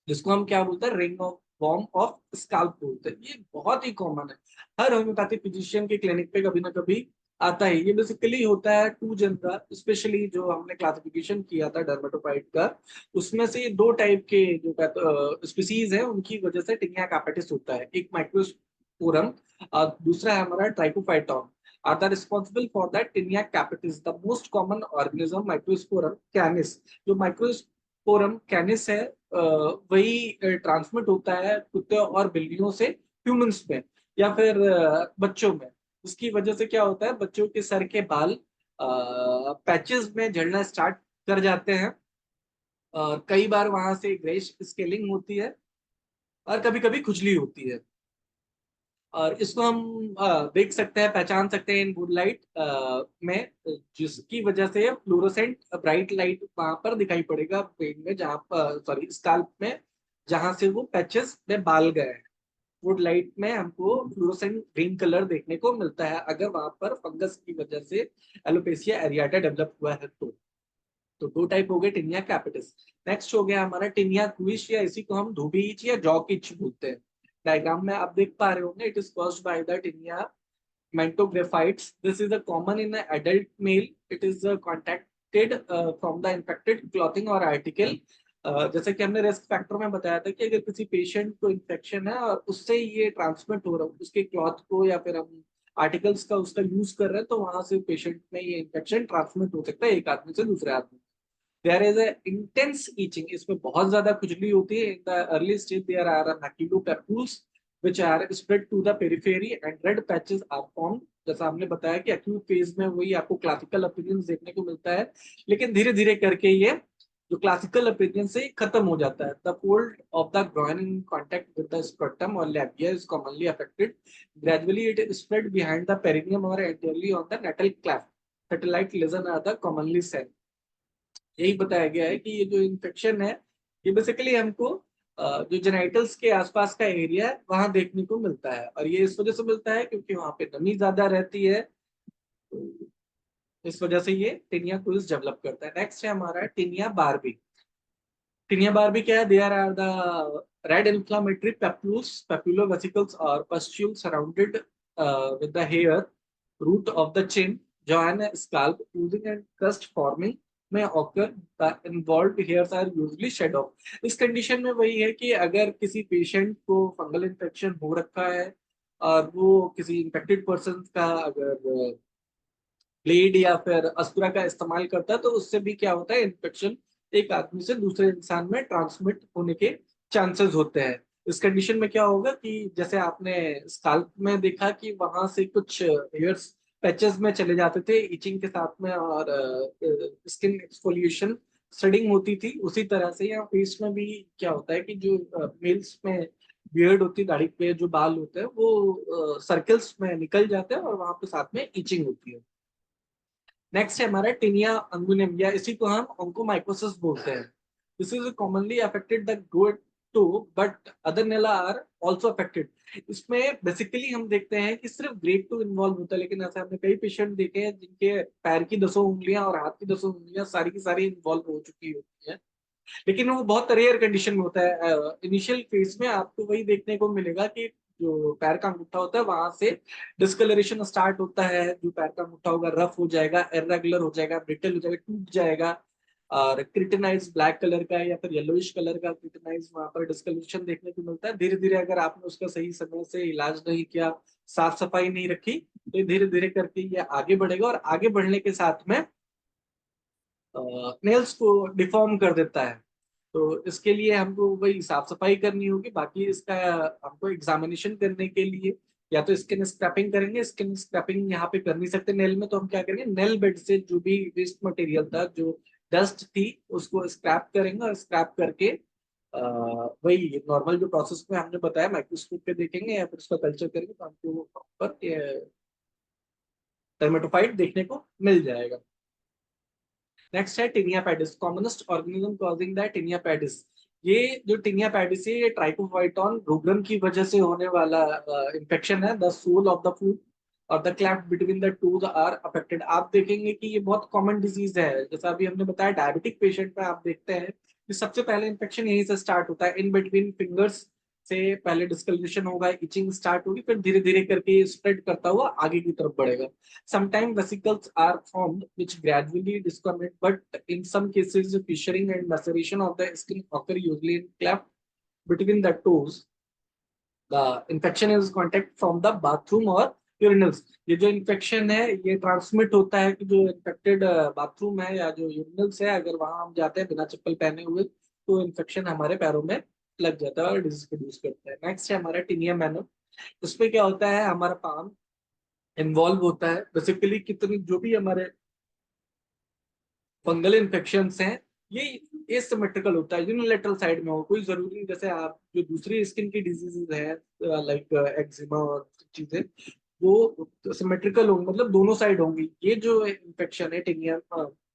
[SPEAKER 2] जिसको हम क्या बोलते हैं, ring of worm of scalp बोलते हैं। ये बहुत ही कॉमन है, हर होम्योपैथिक फिजिशियन के क्लिनिक पे कभी ना कभी आता है। ये बेसिकली होता है टू जनरा, स्पेशली जो हमने क्लासिफिकेशन किया था डर्मेटोफाइट का, उसमें से ये दो टाइप के जो स्पीसीज है उनकी वजह से टिनिया कैपिटिस होता है। एक माइक्रोस्पोरम और दूसरा है हमारा Trichophyton, are the responsible for that tinea capitis. The most common organism Microsporum canis, जो Microsporum canis है वही ट्रांसमिट होता है कुत्ते और बिल्लियों से ह्यूमंस में या फिर बच्चों में। उसकी वजह से क्या होता है, बच्चों के सर के बाल पैचेस में झड़ना स्टार्ट कर जाते हैं, और कई बार वहां से ग्रेश स्केलिंग होती है, और कभी कभी खुजली होती है। और इसको हम देख सकते हैं, पहचान सकते हैं इन गुड लाइट में, जिसकी वजह से फ्लोरोसेंट ब्राइट लाइट वहां पर दिखाई पड़ेगा पेन में, जहां पर सॉरी स्काल्प में, जहां से वो पैचेस में बाल गए हैं। वुड लाइट में हमको फ्लोरोसेंट ग्रीन कलर देखने को मिलता है अगर वहां पर फंगस की वजह से एलोपेसिया एरियाटा डेवलप हुआ है तो दो टाइप हो गए टिनिया कैपिटिस। नेक्स्ट हो गया हमारा टिनिया क्विश, या इसी को हम धोबी इच या जॉक इच बोलते हैं। डायग्राम में आप देख पा रहे होंगे, it is caused by the Taenia mentophraphites. This is a common in an adult male. It is contacted from the infected clothing or article. जैसे कि हमने रिस्क फैक्टर में बताया था कि अगर किसी पेशेंट को इन्फेक्शन है और उससे ये ट्रांसमिट हो रहा है, उसके क्लॉथ को या फिर हम आर्टिकल्स का उसका यूज कर रहे हैं, तो वहां से पेशेंट में ये इन्फेक्शन ट्रांसमिट हो सकता है एक आदमी से दूसरे आदमी। There is a intense itching, इसमें बहुत ज्यादा खुजली होती है। In the early stage there are maculopapules which are spread to the periphery and red patches are formed। जैसा हमने बताया कि एक्यूट फेज में वही आपको क्लासिकल अपीयरेंस देखने को मिलता है, लेकिन धीरे धीरे करके ये जो क्लासिकल अपीयरेंस है खत्म हो जाता है। The fold of the groin in contact with the scrotum or labia is commonly affected, gradually it is spread behind the perineum or anteriorly on the natal cleft, satellite lesion are the commonly seen। यही बताया गया है कि ये जो infection है ये basically हमको जो जेनाइटल्स के आसपास का एरिया है वहां देखने को मिलता है, और ये इस वजह से मिलता है क्योंकि वहां पे नमी ज्यादा रहती है, तो इस वजह से ये टिनिया क्विज डेवलप करता है। नेक्स्ट है हमारा टिनिया बार्बी। टिनिया बार्बी क्या है, there are the red inflammatory papules, papular vesicles और pustule surrounded with the hair root of the chin, jaw and scalp, oozing and crust forming में occur, the involved hairs are usually shed off। इस condition में वही है कि अगर किसी patient को फंगल इन्फेक्शन हो रखा है और वो किसी इन्फेक्टेड पर्सन का अगर ब्लेड या फिर अस्तुरा का इस्तेमाल करता है तो उससे भी क्या होता है, इन्फेक्शन एक आदमी से दूसरे इंसान में ट्रांसमिट होने के चांसेस होते हैं। इस कंडीशन में क्या होगा कि जैसे आपने स्काल्प में देखा कि वहां से कुछ हेयर्स पैचेस में चले जाते थे इचिंग के साथ में, और स्किन एक्सफोलिएशन स्वेडिंग होती थी, उसी तरह से यहाँ फेस में भी क्या होता है कि जो मेल्स में बियर्ड होती है, दाढ़ी पे जो बाल होते हैं वो सर्कल्स में निकल जाते हैं और वहां पे साथ में इचिंग होती है। नेक्स्ट है हमारा टिनिया अंगुनियम, या इसी को हम ऑन्कोमाइकोसिस बोलते हैं। This is commonly affected the great toe, but other nails are also affected. इसमें बेसिकली हम देखते हैं कि सिर्फ ग्रेड 2 इन्वॉल्व होता है, लेकिन ऐसे हमने कई पेशेंट देखे हैं जिनके पैर की 10 उंगलियां और हाथ की 10 उंगलियां सारी की सारी इन्वॉल्व हो चुकी होती है। लेकिन वो बहुत रेयर कंडीशन में होता है। इनिशियल फेज में आपको वही देखने को मिलेगा कि जो पैर का अंगूठा होता है वहां से डिस्कलरेशन स्टार्ट होता है, जो पैर का अंगूठा होगा रफ हो जाएगा, इरेगुलर हो जाएगा, ब्रिटल हो जाएगा, टूट जाएगा, और क्रिटेनाइज ब्लैक कलर का या फिर येलोइश कलर का क्रिटेनाइज वहां पर डिस्कलरेशन देखने को मिलता है। धीरे धीरे अगर आपने उसका सही समय से इलाज नहीं किया, साफ सफाई नहीं रखी, तो धीरे धीरे करके ये आगे बढ़ेगा, और आगे बढ़ने के साथ में नेल्स को डिफॉर्म कर देता है। तो इसके लिए हमको वही साफ सफाई करनी होगी। बाकी इसका हमको एग्जामिनेशन करने के लिए या तो स्किन स्क्रैपिंग करेंगे। स्किन स्क्रैपिंग यहाँ पे कर नहीं सकते नेल में, तो हम क्या करेंगे, नेल बेड से जो भी वेस्ट मटेरियल था, जो डस्ट थी, उसको स्क्रैप करेंगे, और स्क्रैप करके वही नॉर्मल जो प्रोसेस में हमने बताया माइक्रोस्कोप पे देखेंगे या फिर उसका कल्चर करेंगे, तो हमको प्रॉपर डर्मेटोफाइट देखने को मिल जाएगा। नेक्स्ट है tinea pedis, commonest organism causing the tinea pedis. ये जो टिनिया पैडिस है ये ट्राइकोफाइटॉन रोगन की वजह से होने वाला इंफेक्शन है। The sole of the foot और the cleft between the toes are affected. आप देखेंगे कि ये बहुत कॉमन डिजीज है, जैसा अभी हमने बताया डायबिटिक पेशेंट में आप देखते हैं कि सबसे पहले इन्फेक्शन यहीं से स्टार्ट होता है, इन बिटवीन फिंगर्स से पहले डिस्कलरेशन होगा, इचिंग स्टार्ट होगी, फिर धीरे धीरे करके स्प्रेड करता हुआ आगे की तरफ बढ़ेगा। Sometimes vesicles are formed which gradually disconnect, but in some cases, fissuring and maceration of the skin occur usually in cleft between the toes. The infection is contact from the bathroom or urinals। ये जो infection है ये transmit होता है कि जो infected bathroom है या जो यूरिनल्स है, अगर वहां हम जाते हैं बिना चप्पल पहने हुए तो इन्फेक्शन हमारे पैरों में लग जाता है और डिजीज प्रोड्यूस करता है। नेक्स्ट है हमारा टिनिया मैनम। उसमें क्या होता है, हमारा पाम इन्वॉल्व होता है। बेसिकली कितनी जो भी हमारे फंगल इन्फेक्शन हैं ये एसिमेट्रिकल होता है, यूनिलेटरल साइड में हो, कोई जरूरी नहीं जैसे आप जो दूसरी स्किन की डिजीजेज है लाइक एक्जिमा और चीजें वो सिमेट्रिकल होंगे, मतलब दोनों साइड होंगी। ये जो इन्फेक्शन है टिनिया,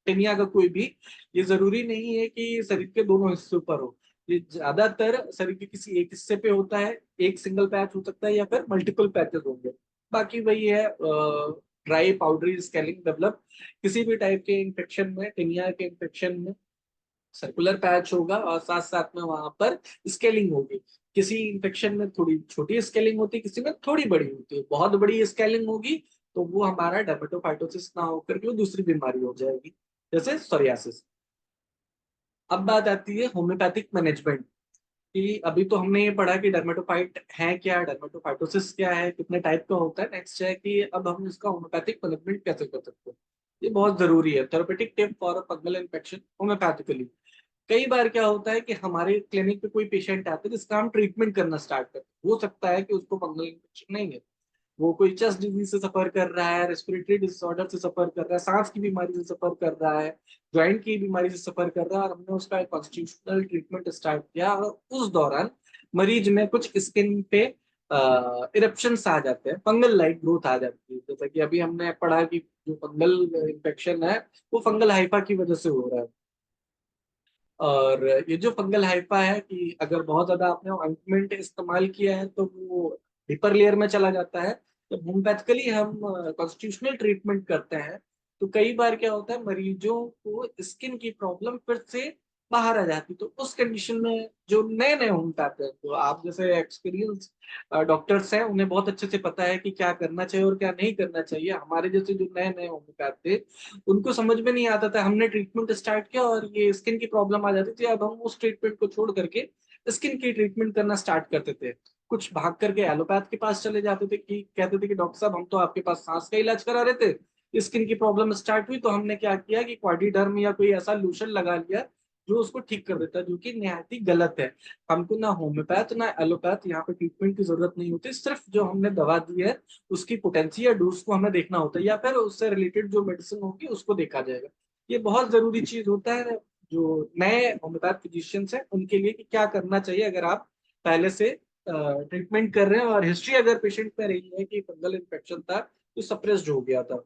[SPEAKER 2] टिनिया का कोई भी, ये जरूरी नहीं है कि शरीर के दोनों हिस्सों पर हो। ये ज्यादातर शरीर के किसी एक हिस्से पे होता है, एक सिंगल पैच हो सकता है या फिर मल्टीपल पैचेस होंगे। बाकी वही है, ड्राई पाउडरी स्केलिंग डेवलप। किसी भी टाइप के इन्फेक्शन में, टिनिया के इन्फेक्शन में सर्कुलर पैच होगा और साथ साथ में वहां पर स्केलिंग होगी। किसी इन्फेक्शन में थोड़ी छोटी स्केलिंग होती है, किसी में थोड़ी बड़ी होती है। बहुत बड़ी स्केलिंग होगी तो वो हमारा डर्मेटोफाइटोसिस ना होकर के वो दूसरी बीमारी हो जाएगी, जैसे सोरियासिस। अब बात आती है होम्योपैथिक मैनेजमेंट कि अभी तो हमने ये पढ़ा कि डर्मेटोफाइट है क्या, डर्मेटोफाइटोसिस क्या है, कितने टाइप का होता है। नेक्स्ट है कि अब हम इसका होम्योपैथिक मैनेजमेंट कैसे कर सकते हैं। ये बहुत जरूरी है। Therapeutic tip for fungal infection homoeopathically. कई बार क्या होता है कि हमारे क्लिनिक पे कोई पेशेंट आता है जिसका हम ट्रीटमेंट करना स्टार्ट करते हैं, हो सकता है कि उसको फंगल इन्फेक्शन नहीं है, वो कोई चेस्ट डिजीज से सफर कर रहा है, रेस्पिरेटरी डिसऑर्डर से सफर कर रहा है, सांस की बीमारी से सफर कर रहा है, ज्वाइंट की बीमारी से सफर कर रहा है, और हमने उसका कॉन्स्टिट्यूशनल ट्रीटमेंट स्टार्ट किया और उस दौरान मरीज में कुछ स्किन पे इरप्शंस आ जाते हैं, फंगल लाइक ग्रोथ आ जाती है। जैसा कि अभी हमने पढ़ा कि जो फंगल इन्फेक्शन है वो फंगल हाइफा की वजह से हो रहा है। और ये जो फंगल हाइफा है कि अगर बहुत ज्यादा आपने ऑइंटमेंट इस्तेमाल किया है तो वो डिपर लेयर में चला जाता है। जब होम्योपैथिकली हम कॉन्स्टिट्यूशनल ट्रीटमेंट करते हैं तो कई बार क्या होता है, मरीजों को स्किन की प्रॉब्लम फिर से बाहर आ जाती। तो उस कंडीशन में जो नए नए होम्योपैथ है, तो आप जैसे एक्सपीरियंस डॉक्टर्स हैं, उन्हें बहुत अच्छे से पता है कि क्या करना चाहिए और क्या नहीं करना चाहिए। हमारे जैसे जो नए नए होम्योपैथ थे, उनको समझ में नहीं आता था। हमने ट्रीटमेंट स्टार्ट किया और ये स्किन की प्रॉब्लम आ जाती थी, अब हम उस ट्रीटमेंट को छोड़ करके स्किन की ट्रीटमेंट करना स्टार्ट करते थे। कुछ भाग करके एलोपैथ के पास चले जाते थे कि कहते थे कि डॉक्टर साहब हम तो आपके पास सांस का इलाज करा रहे थे, स्किन की प्रॉब्लम स्टार्ट हुई तो हमने क्या किया कि क्वाड्रीडर्म या कोई ऐसा लोशन लगा लिया जो उसको ठीक कर देता है, जो कि निहायत ही गलत है। हमको ना होम्योपैथ ना एलोपैथ यहाँ पे ट्रीटमेंट की जरूरत नहीं होती। सिर्फ जो हमने दवा दी है उसकी पोटेंसी या डोज को हमें देखना होता है, या फिर उससे रिलेटेड जो मेडिसिन होगी उसको देखा जाएगा। ये बहुत जरूरी चीज होता है जो नए होम्योपैथ फिजिशियंस हैं उनके लिए, कि क्या करना चाहिए अगर आप पहले से ट्रीटमेंट कर रहे हैं और हिस्ट्री अगर पेशेंट में रही है कि फंगल इन्फेक्शन था तो सप्रेस्ड हो गया था।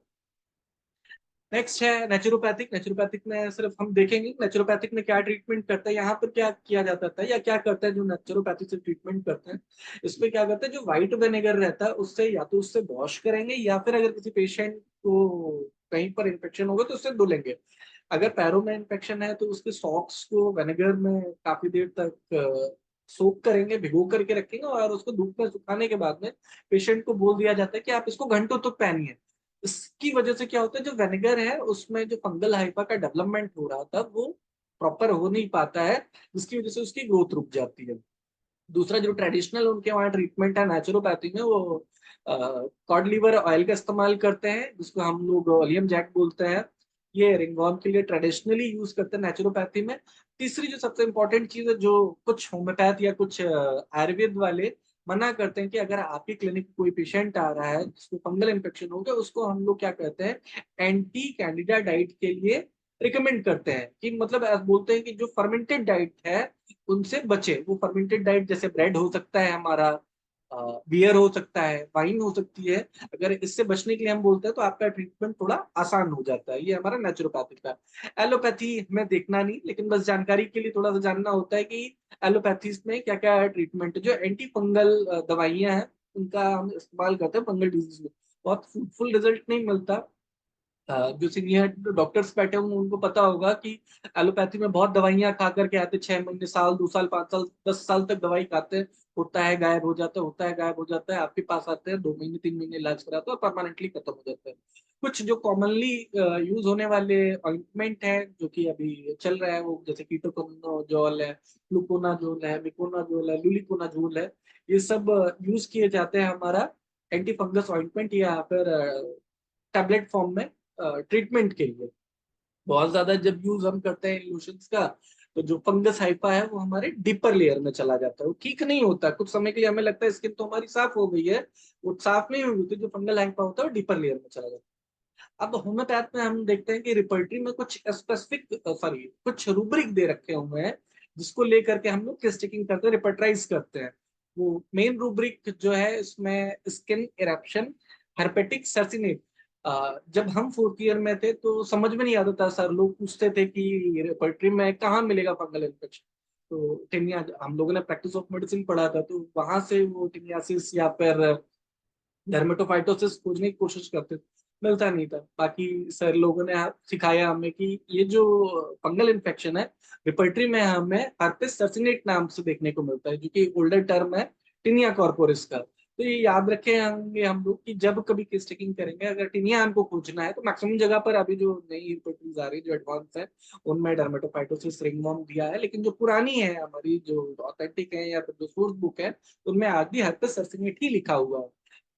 [SPEAKER 2] नेक्स्ट है नेचुरोपैथिक। नेचुरोपैथिक में सिर्फ हम देखेंगे नेचुरोपैथिक में क्या ट्रीटमेंट करता है, यहाँ पर क्या किया जाता था या क्या करता है जो नेचुरोपैथिक से ट्रीटमेंट करते हैं। इसमें क्या करते हैं, जो व्हाइट विनेगर रहता है उससे या तो उससे वॉश करेंगे, या फिर अगर किसी पेशेंट को कहीं पर इन्फेक्शन होगा तो उससे धुलेंगे। अगर पैरों में इन्फेक्शन है तो उसके सॉक्स को विनेगर में काफी देर तक सोक करेंगे, भिगो करके रखेंगे, और उसको धूप में सुखाने के बाद में पेशेंट को बोल दिया जाता है कि आप इसको घंटों तक पहनिए। इसकी वजह से क्या होता है, जो विनेगर है उसमें जो फंगल हाइपा का डेवलपमेंट हो रहा था वो प्रॉपर हो नहीं पाता है, जिसकी वजह से उसकी ग्रोथ रुक जाती है। दूसरा जो ट्रेडिशनल उनके वहाँ ट्रीटमेंट है नेचुरोपैथी में, वो कॉड लीवर ऑयल का इस्तेमाल करते हैं, जिसको हम लोग ओलियम जैक बोलते हैं। ये रिंगवर्म के लिए ट्रेडिशनली यूज करते हैं नेचुरोपैथी में। तीसरी जो सबसे इंपॉर्टेंट चीज है, जो कुछ होम्योपैथ या कुछ आयुर्वेद वाले मना करते हैं, कि अगर आपके क्लिनिक कोई पेशेंट आ रहा है जिसको फंगल इन्फेक्शन हो गया, उसको हम लोग क्या कहते हैं, एंटी कैंडिडा डाइट के लिए रिकमेंड करते हैं। कि मतलब बोलते हैं कि जो फर्मेंटेड डाइट है उनसे बचे। वो फर्मेंटेड डाइट जैसे ब्रेड हो सकता है हमारा, बियर हो सकता है, वाइन हो सकती है। अगर इससे बचने के लिए हम बोलते हैं तो आपका ट्रीटमेंट थोड़ा आसान हो जाता है। ये हमारा नेचुरोपैथिक का। एलोपैथी हमें देखना नहीं, लेकिन बस जानकारी के लिए थोड़ा सा जानना होता है कि एलोपैथी में क्या क्या ट्रीटमेंट है। जो एंटी फंगल दवाइयां हैं उनका हम इस्तेमाल करते हैं फंगल डिजीज में। बहुत फ्रूटफुल रिजल्ट नहीं मिलता। जो सीनियर डॉक्टर्स बैठे होंगे उनको पता होगा कि एलोपैथी में बहुत दवाइयां खा करके आते, 6 महीने, साल, 2 साल, 5 साल, 10 साल तक दवाई खाते हैं, होता है गायब हो जाता है, होता है गायब हो जाता है। आपके पास आते हैं 2 महीने 3 महीने इलाज कराते हैं और परमानेंटली खत्म हो जाता है। कुछ जो कॉमनली यूज होने वाले ऑइंटमेंट है जो कि अभी चल रहा है, वो जैसे कीटोकोनाजोल है, फ्लूकोनाजोल है, मिकोनाजोल है, लुलिकोनाजोल है, ये सब यूज किए जाते हैं हमारा एंटी फंगस ऑइंटमेंट या फिर टैबलेट फॉर्म में ट्रीटमेंट के लिए। बहुत ज्यादा जब यूज हम करते हैं इन लोशंस का, तो जो फंगस हाइपा है वो हमारे डीपर लेयर में चला जाता है, वो ठीक नहीं होता। कुछ समय के लिए हमें लगता है स्किन तो हमारी साफ हो गई है, वो साफ नहीं हुई होती। जो फंगल हाइपा होता है वो डीपर लेयर में चला जाता है। अब होम्योपैथ में हम देखते हैं कि रिपर्टरी में कुछ स्पेसिफिक, सॉरी, कुछ रूब्रिक दे रखे हुए हैं, जिसको लेकर के हम लोग केस टेकिंग करते हैं, रिपर्टराइज करते हैं। वो मेन रूब्रिक जो है इसमें स्किन इरेप्शन, herpetic सर्सिनेट। जब हम फोर्थ ईयर में थे तो समझ में नहीं आता था, सर लोग पूछते थे कि रेपर्टरी में कहाँ मिलेगा फंगल इन्फेक्शन। तो टिनिया, हम लोगों ने प्रैक्टिस ऑफ मेडिसिन पढ़ा था, तो वहां से वो टिनियासिस या फिर डर्मेटोफाइटोसिस खोजने की कोशिश करते थे, मिलता नहीं था। बाकी सर लोगों ने सिखाया हमें कि ये जो फंगल इन्फेक्शन है रिपर्टरी में हमें हर्पिस सर्सिनेट नाम से देखने को मिलता है, जो कि ओल्डर टर्म है टिनिया कॉर्पोरिस का। तो ये याद रखे होंगे हम लोग कि जब कभी केस टेकिंग करेंगे, अगर टिनिया हमको खोजना है, तो मैक्सिमम जगह पर अभी जो नई रिपर्टरीज आ रही है जो एडवांस है, उनमें डर्मेटोफाइटोसिस रिंगवर्म दिया है। लेकिन जो पुरानी है हमारी, जो ऑथेंटिक है या फिर जो सोर्स बुक है, उनमें आज भी हर्पिस सर्सिनेट ही लिखा हुआ है।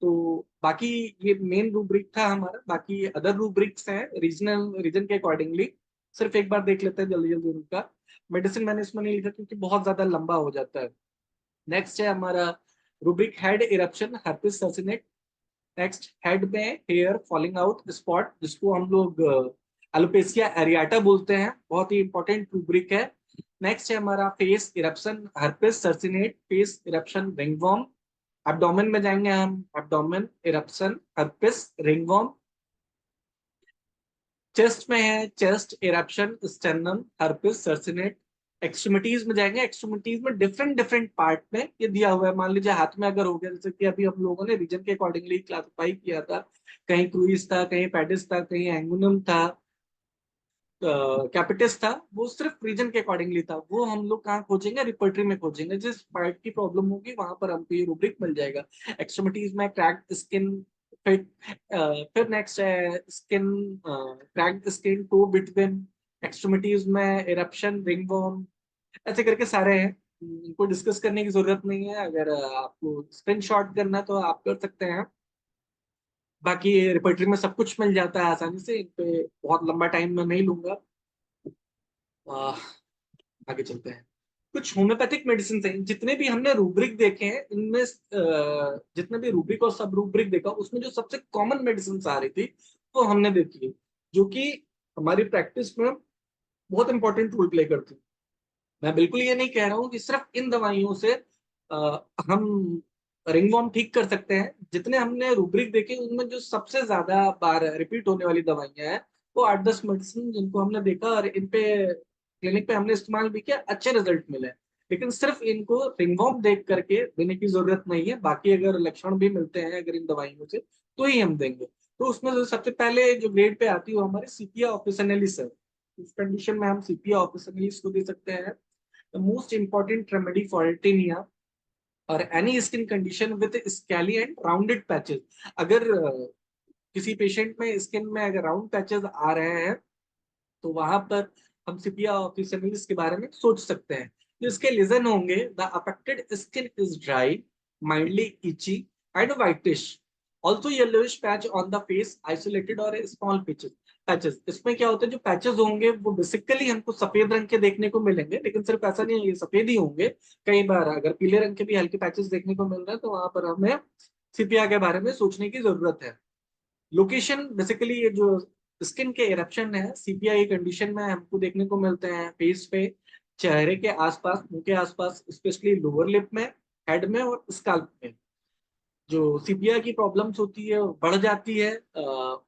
[SPEAKER 2] तो बाकी ये मेन रूब्रिक था हमारा। बाकी अदर रूब्रिक्स हैं रीजनल रीजन के अकॉर्डिंगली, सिर्फ एक बार देख लेते हैं जल्दी जल्दी उनका। मेडिसिन मैंने इसमें नहीं लिखा क्योंकि बहुत ज्यादा लंबा हो जाता है। नेक्स्ट है हमारा rubric head eruption, herpes circinate. Next, head में हेयर फॉलिंग आउट स्पॉट, जिसको हम लोग एलोपेसिया एरियाटा बोलते हैं, बहुत ही इंपॉर्टेंट रूब्रिक है। नेक्स्ट है हमारा face eruption, herpes circinate, face eruption, ringworm. Abdomen में जाएंगे हम, abdomen eruption, herpes ringworm. Chest में है chest eruption, sternum, herpes circinate. Extremities में जाएंगे, एक्सट्रीमिटीज में डिफरेंट डिफरेंट पार्ट में ये दिया हुआ है। मान लीजिए हाथ में अगर हो गया, जैसे कि अभी हम लोगों ने रीजन के अकॉर्डिंगली क्लासिफाई किया था, कहीं क्रूइज था, कहीं पेडिस था, कहीं एंगुनम था। कैपिटस था वो सिर्फ रीजन के अकॉर्डिंगली था, वो हम लोग कहाँ खोजेंगे, रिपर्टरी में खोजेंगे, जिस पार्ट की प्रॉब्लम होगी वहां पर हमको ये रूब्रिक मिल जाएगा। एक्सट्रीमिटीज में क्रैक्ड स्किन, फिर नेक्स्ट है skin, cracked skin toe between, extremities में इरप्शन, रिंगवर्म, ऐसे करके सारे हैं। इनको डिस्कस करने की जरूरत नहीं है, अगर आपको स्क्रीनशॉट करना है तो आप कर सकते हैं। बाकी रिपर्टरी में सब कुछ मिल जाता है आसानी से, इन पे बहुत लंबा टाइम मैं नहीं लूंगा। आह, आगे चलते हैं। कुछ होम्योपैथिक मेडिसिन हैं, जितने भी हमने रूब्रिक देखे हैं इनमें जितने भी रूब्रिक और सब रूब्रिक देखा उसमें जो सबसे कॉमन मेडिसिन आ रही थी वो हमने देखी है, जो कि हमारी प्रैक्टिस में बहुत इंपॉर्टेंट रोल प्ले करती है। मैं बिल्कुल ये नहीं कह रहा हूँ कि सिर्फ इन दवाइयों से हम रिंगवॉर्म ठीक कर सकते हैं। जितने हमने रूब्रिक देखे उनमें जो सबसे ज्यादा बार रिपीट होने वाली दवाइयां हैं वो 8-10 मेडिसिन जिनको हमने देखा और इन पे क्लिनिक पे हमने इस्तेमाल भी किया, अच्छे रिजल्ट मिले। लेकिन सिर्फ इनको रिंगवॉर्म देख करके देने की जरूरत नहीं है, बाकी अगर लक्षण भी मिलते हैं अगर इन दवाइयों से तो ही हम देंगे। तो उसमें जो सबसे पहले जो ग्रेड पे आती है वो हमारी सीपिया ऑफिसिनेलिस है। इस कंडीशन में हम सीपिया ऑफिसिनेलिस को दे सकते हैं। The most important remedy for tinea or any skin condition with scaly and rounded patches। अगर किसी पेशेंट में स्किन में अगर राउंड पैचेस आ रहे हैं तो वहां पर हम सिपिया ऑफिसिनालिस के बारे में सोच सकते हैं। तो इसके लीजन होंगे, the affected skin is dry, mildly itchy and whitish, also yellowish patch on the face, isolated और स्मॉल पैचेस। पैचेस इसमें क्या होता है, जो पैचेस होंगे वो बेसिकली हमको सफेद रंग के देखने को मिलेंगे, लेकिन सिर्फ ऐसा नहीं है ये सफेद ही होंगे। कई बार अगर पीले रंग के भी हल्के पैचेस देखने को मिल रहे हैं तो वहां पर हमें सिपिया के बारे में सोचने की जरूरत है। लोकेशन बेसिकली ये जो स्किन के इरप्शन है सीपीआई कंडीशन में हमको देखने को मिलते हैं फेस पे, चेहरे के आसपास, मुंह के आसपास, स्पेशली लोअर लिप में, हेड में और स्काल्प में। जो सीपीआई की प्रॉब्लम्स होती है वो बढ़ जाती है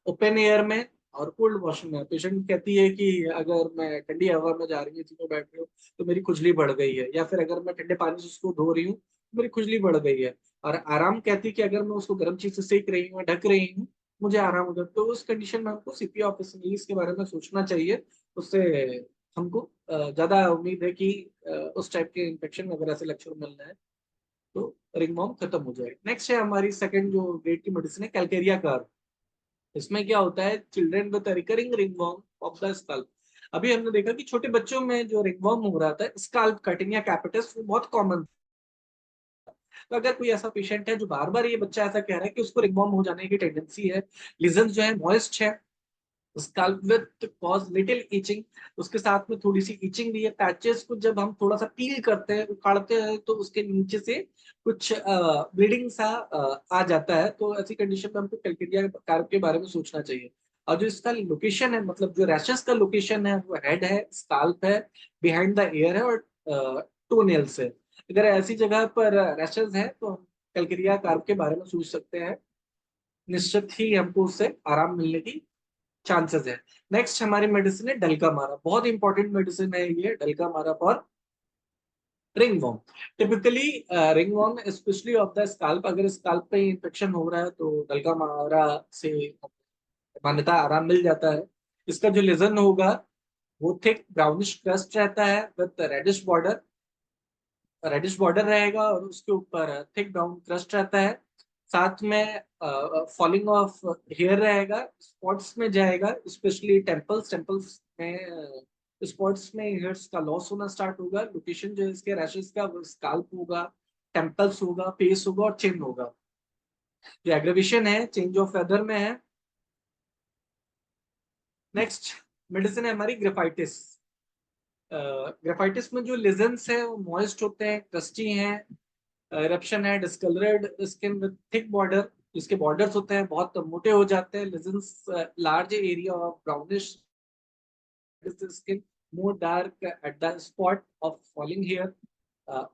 [SPEAKER 2] ओपन एयर में और कोल्ड वॉशरूम में। पेशेंट कहती है कि अगर मैं ठंडी हवा में जा रही हूँ में बैठ रही हूँ तो मेरी खुजली बढ़ गई है, या फिर अगर मैं ठंडे पानी से उसको धो रही हूँ तो मेरी खुजली बढ़ गई है। और आराम कहती है कि अगर मैं उसको गर्म चीज से सेक रही हूँ ढक रही हूँ मुझे आराम होगा। तो उस कंडीशन में हमको सीपीआई ऑफिस के बारे में सोचना चाहिए। उससे हमको ज्यादा उम्मीद है कि उस टाइप के इन्फेक्शन वगैरह से लक्षण मिल रहे हैं तो रिंगवॉर्म खत्म हो जाएगा। नेक्स्ट है हमारी सेकंड जो ग्रेड की मेडिसिन है कैलकेरिया कार। इसमें क्या होता है, children with recurring ringworm of the scalp. अभी हमने देखा कि छोटे बच्चों में जो रिंगवॉर्म हो रहा था स्कल्प कटिंग या कैपिटस वो बहुत कॉमन। तो अगर कोई ऐसा पेशेंट है जो बार बार ये बच्चा ऐसा कह रहा है कि उसको रिंगवॉर्म हो जाने की टेंडेंसी है, लीजन जो है मॉइस्ट है, scalp with cause little itching, उसके साथ में थोड़ी सी इचिंग भी है, पैचेस को जब हम थोड़ा सा पील करते हैं उखाड़ते हैं तो उसके नीचे से कुछ ब्लीडिंग सा आ जाता है, तो ऐसी कंडीशन में हमको कैलकेरिया कारक के बारे में सोचना चाहिए। और जो इसका लोकेशन है, मतलब जो रैशेस का लोकेशन है वो हेड है, स्काल्प है, बिहाइंड द ईयर है और टो नेल्स है। अगर ऐसी जगह पर रैशेस है तो हम कैलकेरिया कारक के बारे में सोच सकते हैं, निश्चित ही हमको उससे आराम मिलने की चांसेस है। नेक्स्ट हमारी मेडिसिन है डल्का मारा, बहुत इंपॉर्टेंट मेडिसिन है ये डल्का मारा for ringworm. Typically ringworm specially of the scalp, अगर स्काल्प पे इंफेक्शन हो रहा है तो डल्का मारा से मान्यता आराम मिल जाता है। इसका जो लेजन होगा वो थिक ब्राउनिश क्रस्ट रहता है with reddish border, reddish border रहेगा और उसके ऊपर थिक ब्राउन क्रस्ट रहता है। साथ में फॉलिंग ऑफ हेयर रहेगा, स्पॉट्स में जाएगा, स्पेशली टेम्पल्स, टेम्पल्स में स्पॉट्स में हेयर्स का लॉस होना स्टार्ट होगा। लोकेशन जो है इसके रैशेस का वो स्काल्प होगा, टेम्पल्स होगा, फेस होगा और चिन होगा। जो एग्रेवेशन है चेंज ऑफ वेदर में है। नेक्स्ट मेडिसिन है हमारी ग्रेफाइटिस। ग्रेफाइटिस में जो लेजन्स है वो मॉइस्ट होते हैं, क्रस्टी हैं, इरप्शन है, discoloured skin with thick border, जिसके बॉर्डर्स होते हैं बहुत मोटे हो जाते हैं, lesions large area of brownish skin, more dark at the spot of falling hair,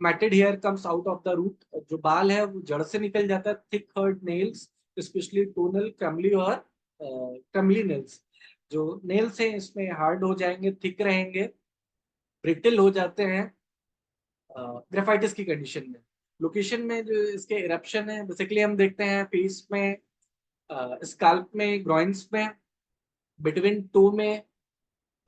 [SPEAKER 2] matted hair comes out of the root, जो बाल है वो जड़ से निकल जाता है, thick hard nails, especially toenail crumbly और क्रमली नेल्स। जो नेल्स हैं इसमें हार्ड हो जाएंगे, थिक रहेंगे, ब्रिटिल हो जाते हैं ग्रेफाइटिस की कंडीशन में। लोकेशन में जो इसके इरप्शन है बेसिकली हम देखते हैं फेस में, स्काल्प में, ग्रॉइंस में, बिटवीन टो में,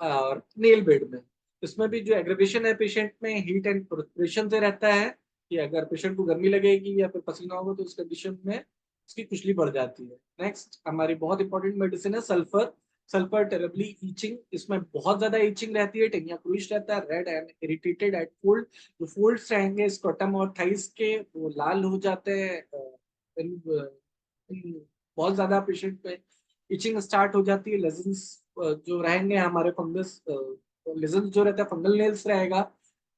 [SPEAKER 2] और नेल बेड में। इसमें भी जो एग्रेवेशन है पेशेंट में हीट एंड प्रेशर से रहता है कि अगर पेशेंट को गर्मी लगेगी या फिर पसीना होगा तो उस कंडीशन में उसकी खुजली बढ़ जाती है। नेक्स्ट हमारी बहुत इंपॉर्टेंट मेडिसिन है सल्फर। सल्फर टेरेबली ईचिंग, इसमें बहुत ज्यादा ईचिंग रहती है, टेनिया क्रूइश रहता है, red and irritated at fold. जो फोल्ड्स रहेंगे स्क्रोटम और थाइस के वो लाल हो जाते हैं। बहुत ज्यादा पेशेंट पे इचिंग स्टार्ट हो जाती है। लेजन्स जो रहेंगे हमारे फंगस, लेजन्स जो रहता है फंगल नेल्स रहेगा।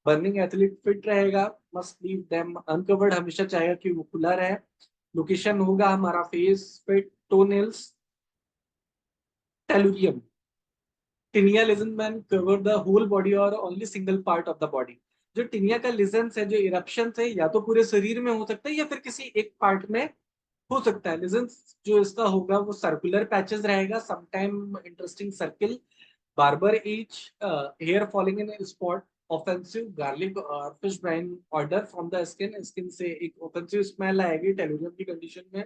[SPEAKER 2] बर्निंग एथलीट फिट रहेगा, मस्ट लीव देम अनकवर्ड, हमेशा चाहेगा कि वो खुला रहे। लोकेशन होगा हमारा face, feet, toe nails. Tellurium, tinea lesion man cover the whole body और only single part of the body. जो टिनिया का लेजन्स है, जो इरप्शन है, या तो पूरे शरीर में हो सकता है या फिर किसी एक पार्ट में हो सकता है। लेजन्स जो इसका होगा वो सर्कुलर पैचेस रहेगा, sometime interesting circle, barber itch, hair falling in spot, offensive garlic और fish brine odour from the skin. Skin से एक ऑफेंसिव स्मेल आएगी टेलुरियम की कंडीशन में।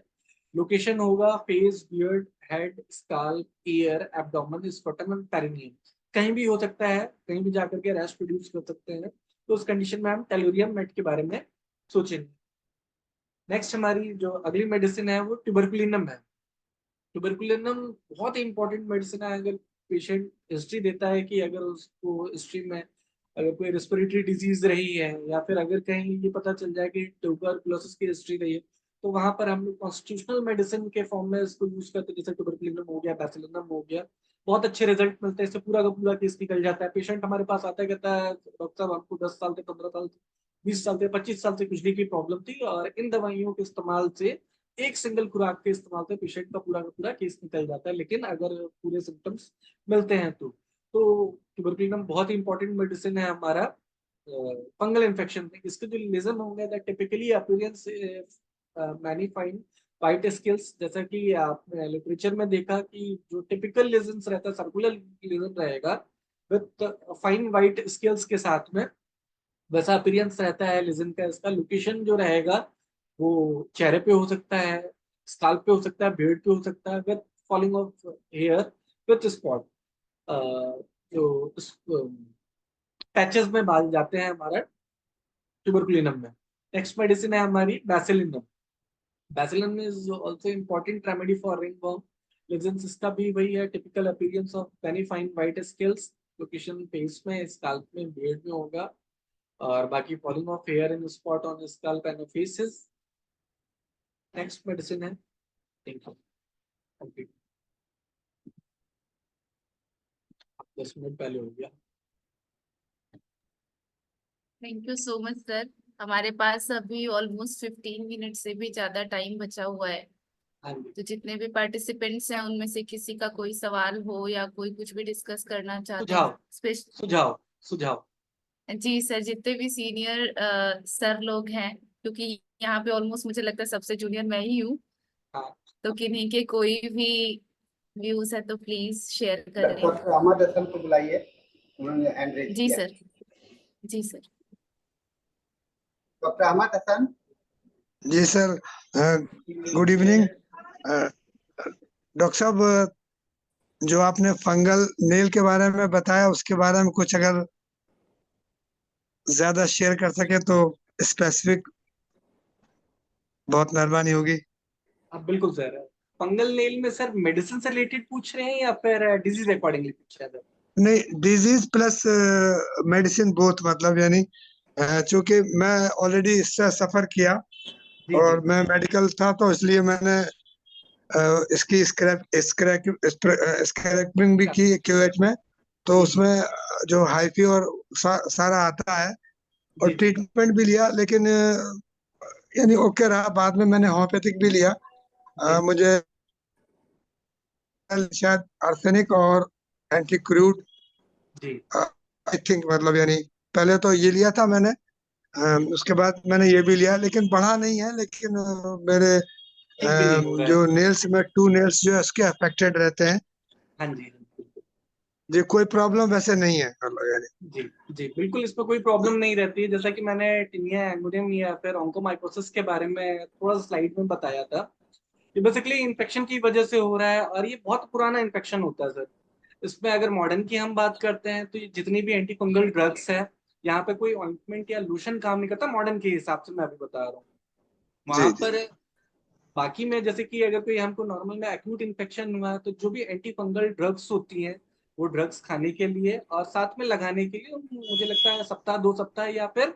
[SPEAKER 2] लोकेशन होगा face, beard, head, scalp, ear, abdomen, scrotum and perineum. कहीं भी हो सकता है, कहीं भी जाकर के रैश प्रोड्यूस कर सकते हैं। तो उस कंडीशन में हम टेलुरियम मेट के बारे में सोचेंगे। नेक्स्ट हमारी जो अगली मेडिसिन है वो ट्यूबरकुलिनम है। ट्यूबरकुलिनम बहुत ही इंपॉर्टेंट मेडिसिन है। अगर पेशेंट हिस्ट्री देता है कि अगर उसको हिस्ट्री में अगर कोई रेस्पिरेटरी डिजीज रही है या फिर अगर कहीं ये पता चल जाए कि ट्यूबरकुलोसिस की हिस्ट्री रही है, तो वहां पर हम लोग कॉन्स्टिट्यूशनल मेडिसिन के फॉर्म में इसको यूज करते हैं। जैसे ट्यूबरकुलिनम हो गया, बैसिलिनम हो गया, बहुत अच्छे रिजल्ट मिलते हैं। इससे पूरा का पूरा केस निकल जाता है। पेशेंट हमारे पास आता है, कहता है डॉक्टर साहब हमको 10 साल से, 15 साल से, 20 साल से, 25 साल से खुजली की प्रॉब्लम थी और इन दवाइयों के इस्तेमाल से, एक सिंगल खुराक के इस्तेमाल से पेशेंट का पूरा का पूरा केस निकल जाता है। लेकिन अगर पूरे सिम्टम्स मिलते हैं तो ट्यूबरकुलिनम बहुत ही इंपॉर्टेंट मेडिसिन है हमारा फंगल इन्फेक्शन में। इसके जो लेजन होंगे that typically appearance magnifying white scales, जैसा कि आपने लिटरेचर में देखा कि जो टिपिकल लेजन्स रहता है सर्कुलर लेजन रहेगा विद फाइन वाइट स्केल्स के साथ में, वैसा अपीयरेंस रहता है लेजन का। इसका लोकेशन जो रहेगा वो चेहरे पे हो सकता है, स्काल्प पे हो सकता है, बियर्ड पे हो सकता है, with falling of hair, with spot. जो पैचेस में बाल जाते हैं हमारा ट्यूबरकुलिनम में। नेक्स्ट मेडिसिन है हमारी bacillinum. Bacillinum is also important remedy for ringworm. Lesions इसका भी वही है, typical appearance of very fine white scales. Location face में, स्काल्प में, बियर्ड में होगा। और बाकी falling of hair in spot on scalp and faces. Next medicine है, थैंक यू, कंप्लीट, 10 मिनट पहले हो गया।
[SPEAKER 1] Thank you so much sir. हमारे पास अभी ऑलमोस्ट 15 मिनट से भी ज्यादा टाइम बचा हुआ है।
[SPEAKER 2] हाँ जी,
[SPEAKER 1] तो जितने भी पार्टिसिपेंट्स हैं उनमें से किसी का कोई सवाल हो या कोई कुछ भी डिस्कस करना चाहते हैं,
[SPEAKER 2] सुझाव,
[SPEAKER 1] स्पेशल।
[SPEAKER 2] सुझाव, सुझाव।
[SPEAKER 1] जी सर, जितने भी सीनियर सर लोग हैं, क्योंकि यहाँ पे ऑलमोस्ट मुझे लगता है सबसे जूनियर मैं ही हूँ,
[SPEAKER 2] हाँ,
[SPEAKER 1] तो किन्हीं के कोई भी व्यूज है तो प्लीज शेयर करें।
[SPEAKER 3] डॉक्टर अहमद हसन को बुलाइए, उन्होंने हैंड रेज
[SPEAKER 1] जी
[SPEAKER 3] किया।
[SPEAKER 1] सर। जी सर।
[SPEAKER 3] डॉक्टर अहमद हसन।
[SPEAKER 4] जी सर, गुड इवनिंग डॉक्टर साहब। जो आपने फंगल नेल के बारे में बताया उसके बारे में कुछ अगर ज्यादा शेयर कर सके तो स्पेसिफिक बहुत मेहरबानी होगी।
[SPEAKER 2] अब बिल्कुल सर, फंगल नेल में सर मेडिसिन से रिलेटेड पूछ रहे हैं या फिर डिजीज अकॉर्डिंगली पूछ रहे हैं?
[SPEAKER 4] नहीं, डिजीज प्लस मेडिसिन बोथ, मतलब यानी चूंकि मैं ऑलरेडी इससे सफर किया
[SPEAKER 2] जी जी
[SPEAKER 4] और मैं मेडिकल था तो इसलिए मैंने इसकी स्क्रैपिंग भी की क्यूएच में। तो
[SPEAKER 2] जी
[SPEAKER 4] उसमें जो हाईफी और सारा आता है और
[SPEAKER 2] जी जी
[SPEAKER 4] ट्रीटमेंट भी लिया, लेकिन यानी ओके रहा। बाद में मैंने होम्योपैथिक भी लिया।
[SPEAKER 2] जी
[SPEAKER 4] मुझे शायद आर्सेनिक और एंटी क्रूड,
[SPEAKER 2] जी
[SPEAKER 4] आई थिंक, मतलब यानी पहले तो ये लिया था मैंने। उसके बाद मैंने ये भी लिया, लेकिन बढ़ा नहीं है। लेकिन मेरे
[SPEAKER 2] ठीक भी नहीं हो रहा है।
[SPEAKER 4] जो नेल्स में टू नेल्स जो है उसके अफेक्टेड रहते हैं।
[SPEAKER 2] हाँ जी, बिल्कुल।
[SPEAKER 4] जी, कोई प्रॉब्लम वैसे नहीं है, मतलब यानी।
[SPEAKER 2] जी जी बिल्कुल, इसमें कोई प्रॉब्लम नहीं रहती है। जैसा कि मैंने टिनिया एंगोरियम या फिर ऑन्कोमाइकोसिस के बारे में थोड़ा स्लाइड में बताया था, ये बेसिकली इन्फेक्शन की वजह से हो रहा है और ये बहुत पुराना इन्फेक्शन होता है सर। इसमें अगर मॉडर्न की हम बात करते हैं तो ये जितनी भी एंटी फंगल ड्रग्स है, यहाँ पे कोई ऑइंटमेंट या लोशन काम नहीं करता मॉडर्न के हिसाब से, मैं अभी बता रहा हूँ। वहां
[SPEAKER 4] जी जी
[SPEAKER 2] पर बाकी में जैसे कि अगर कोई हमको नॉर्मल में एक्यूट इन्फेक्शन हुआ है तो जो भी एंटी फंगल ड्रग्स होती हैं वो ड्रग्स खाने के लिए और साथ में लगाने के लिए मुझे लगता है सप्ताह 2 सप्ताह या फिर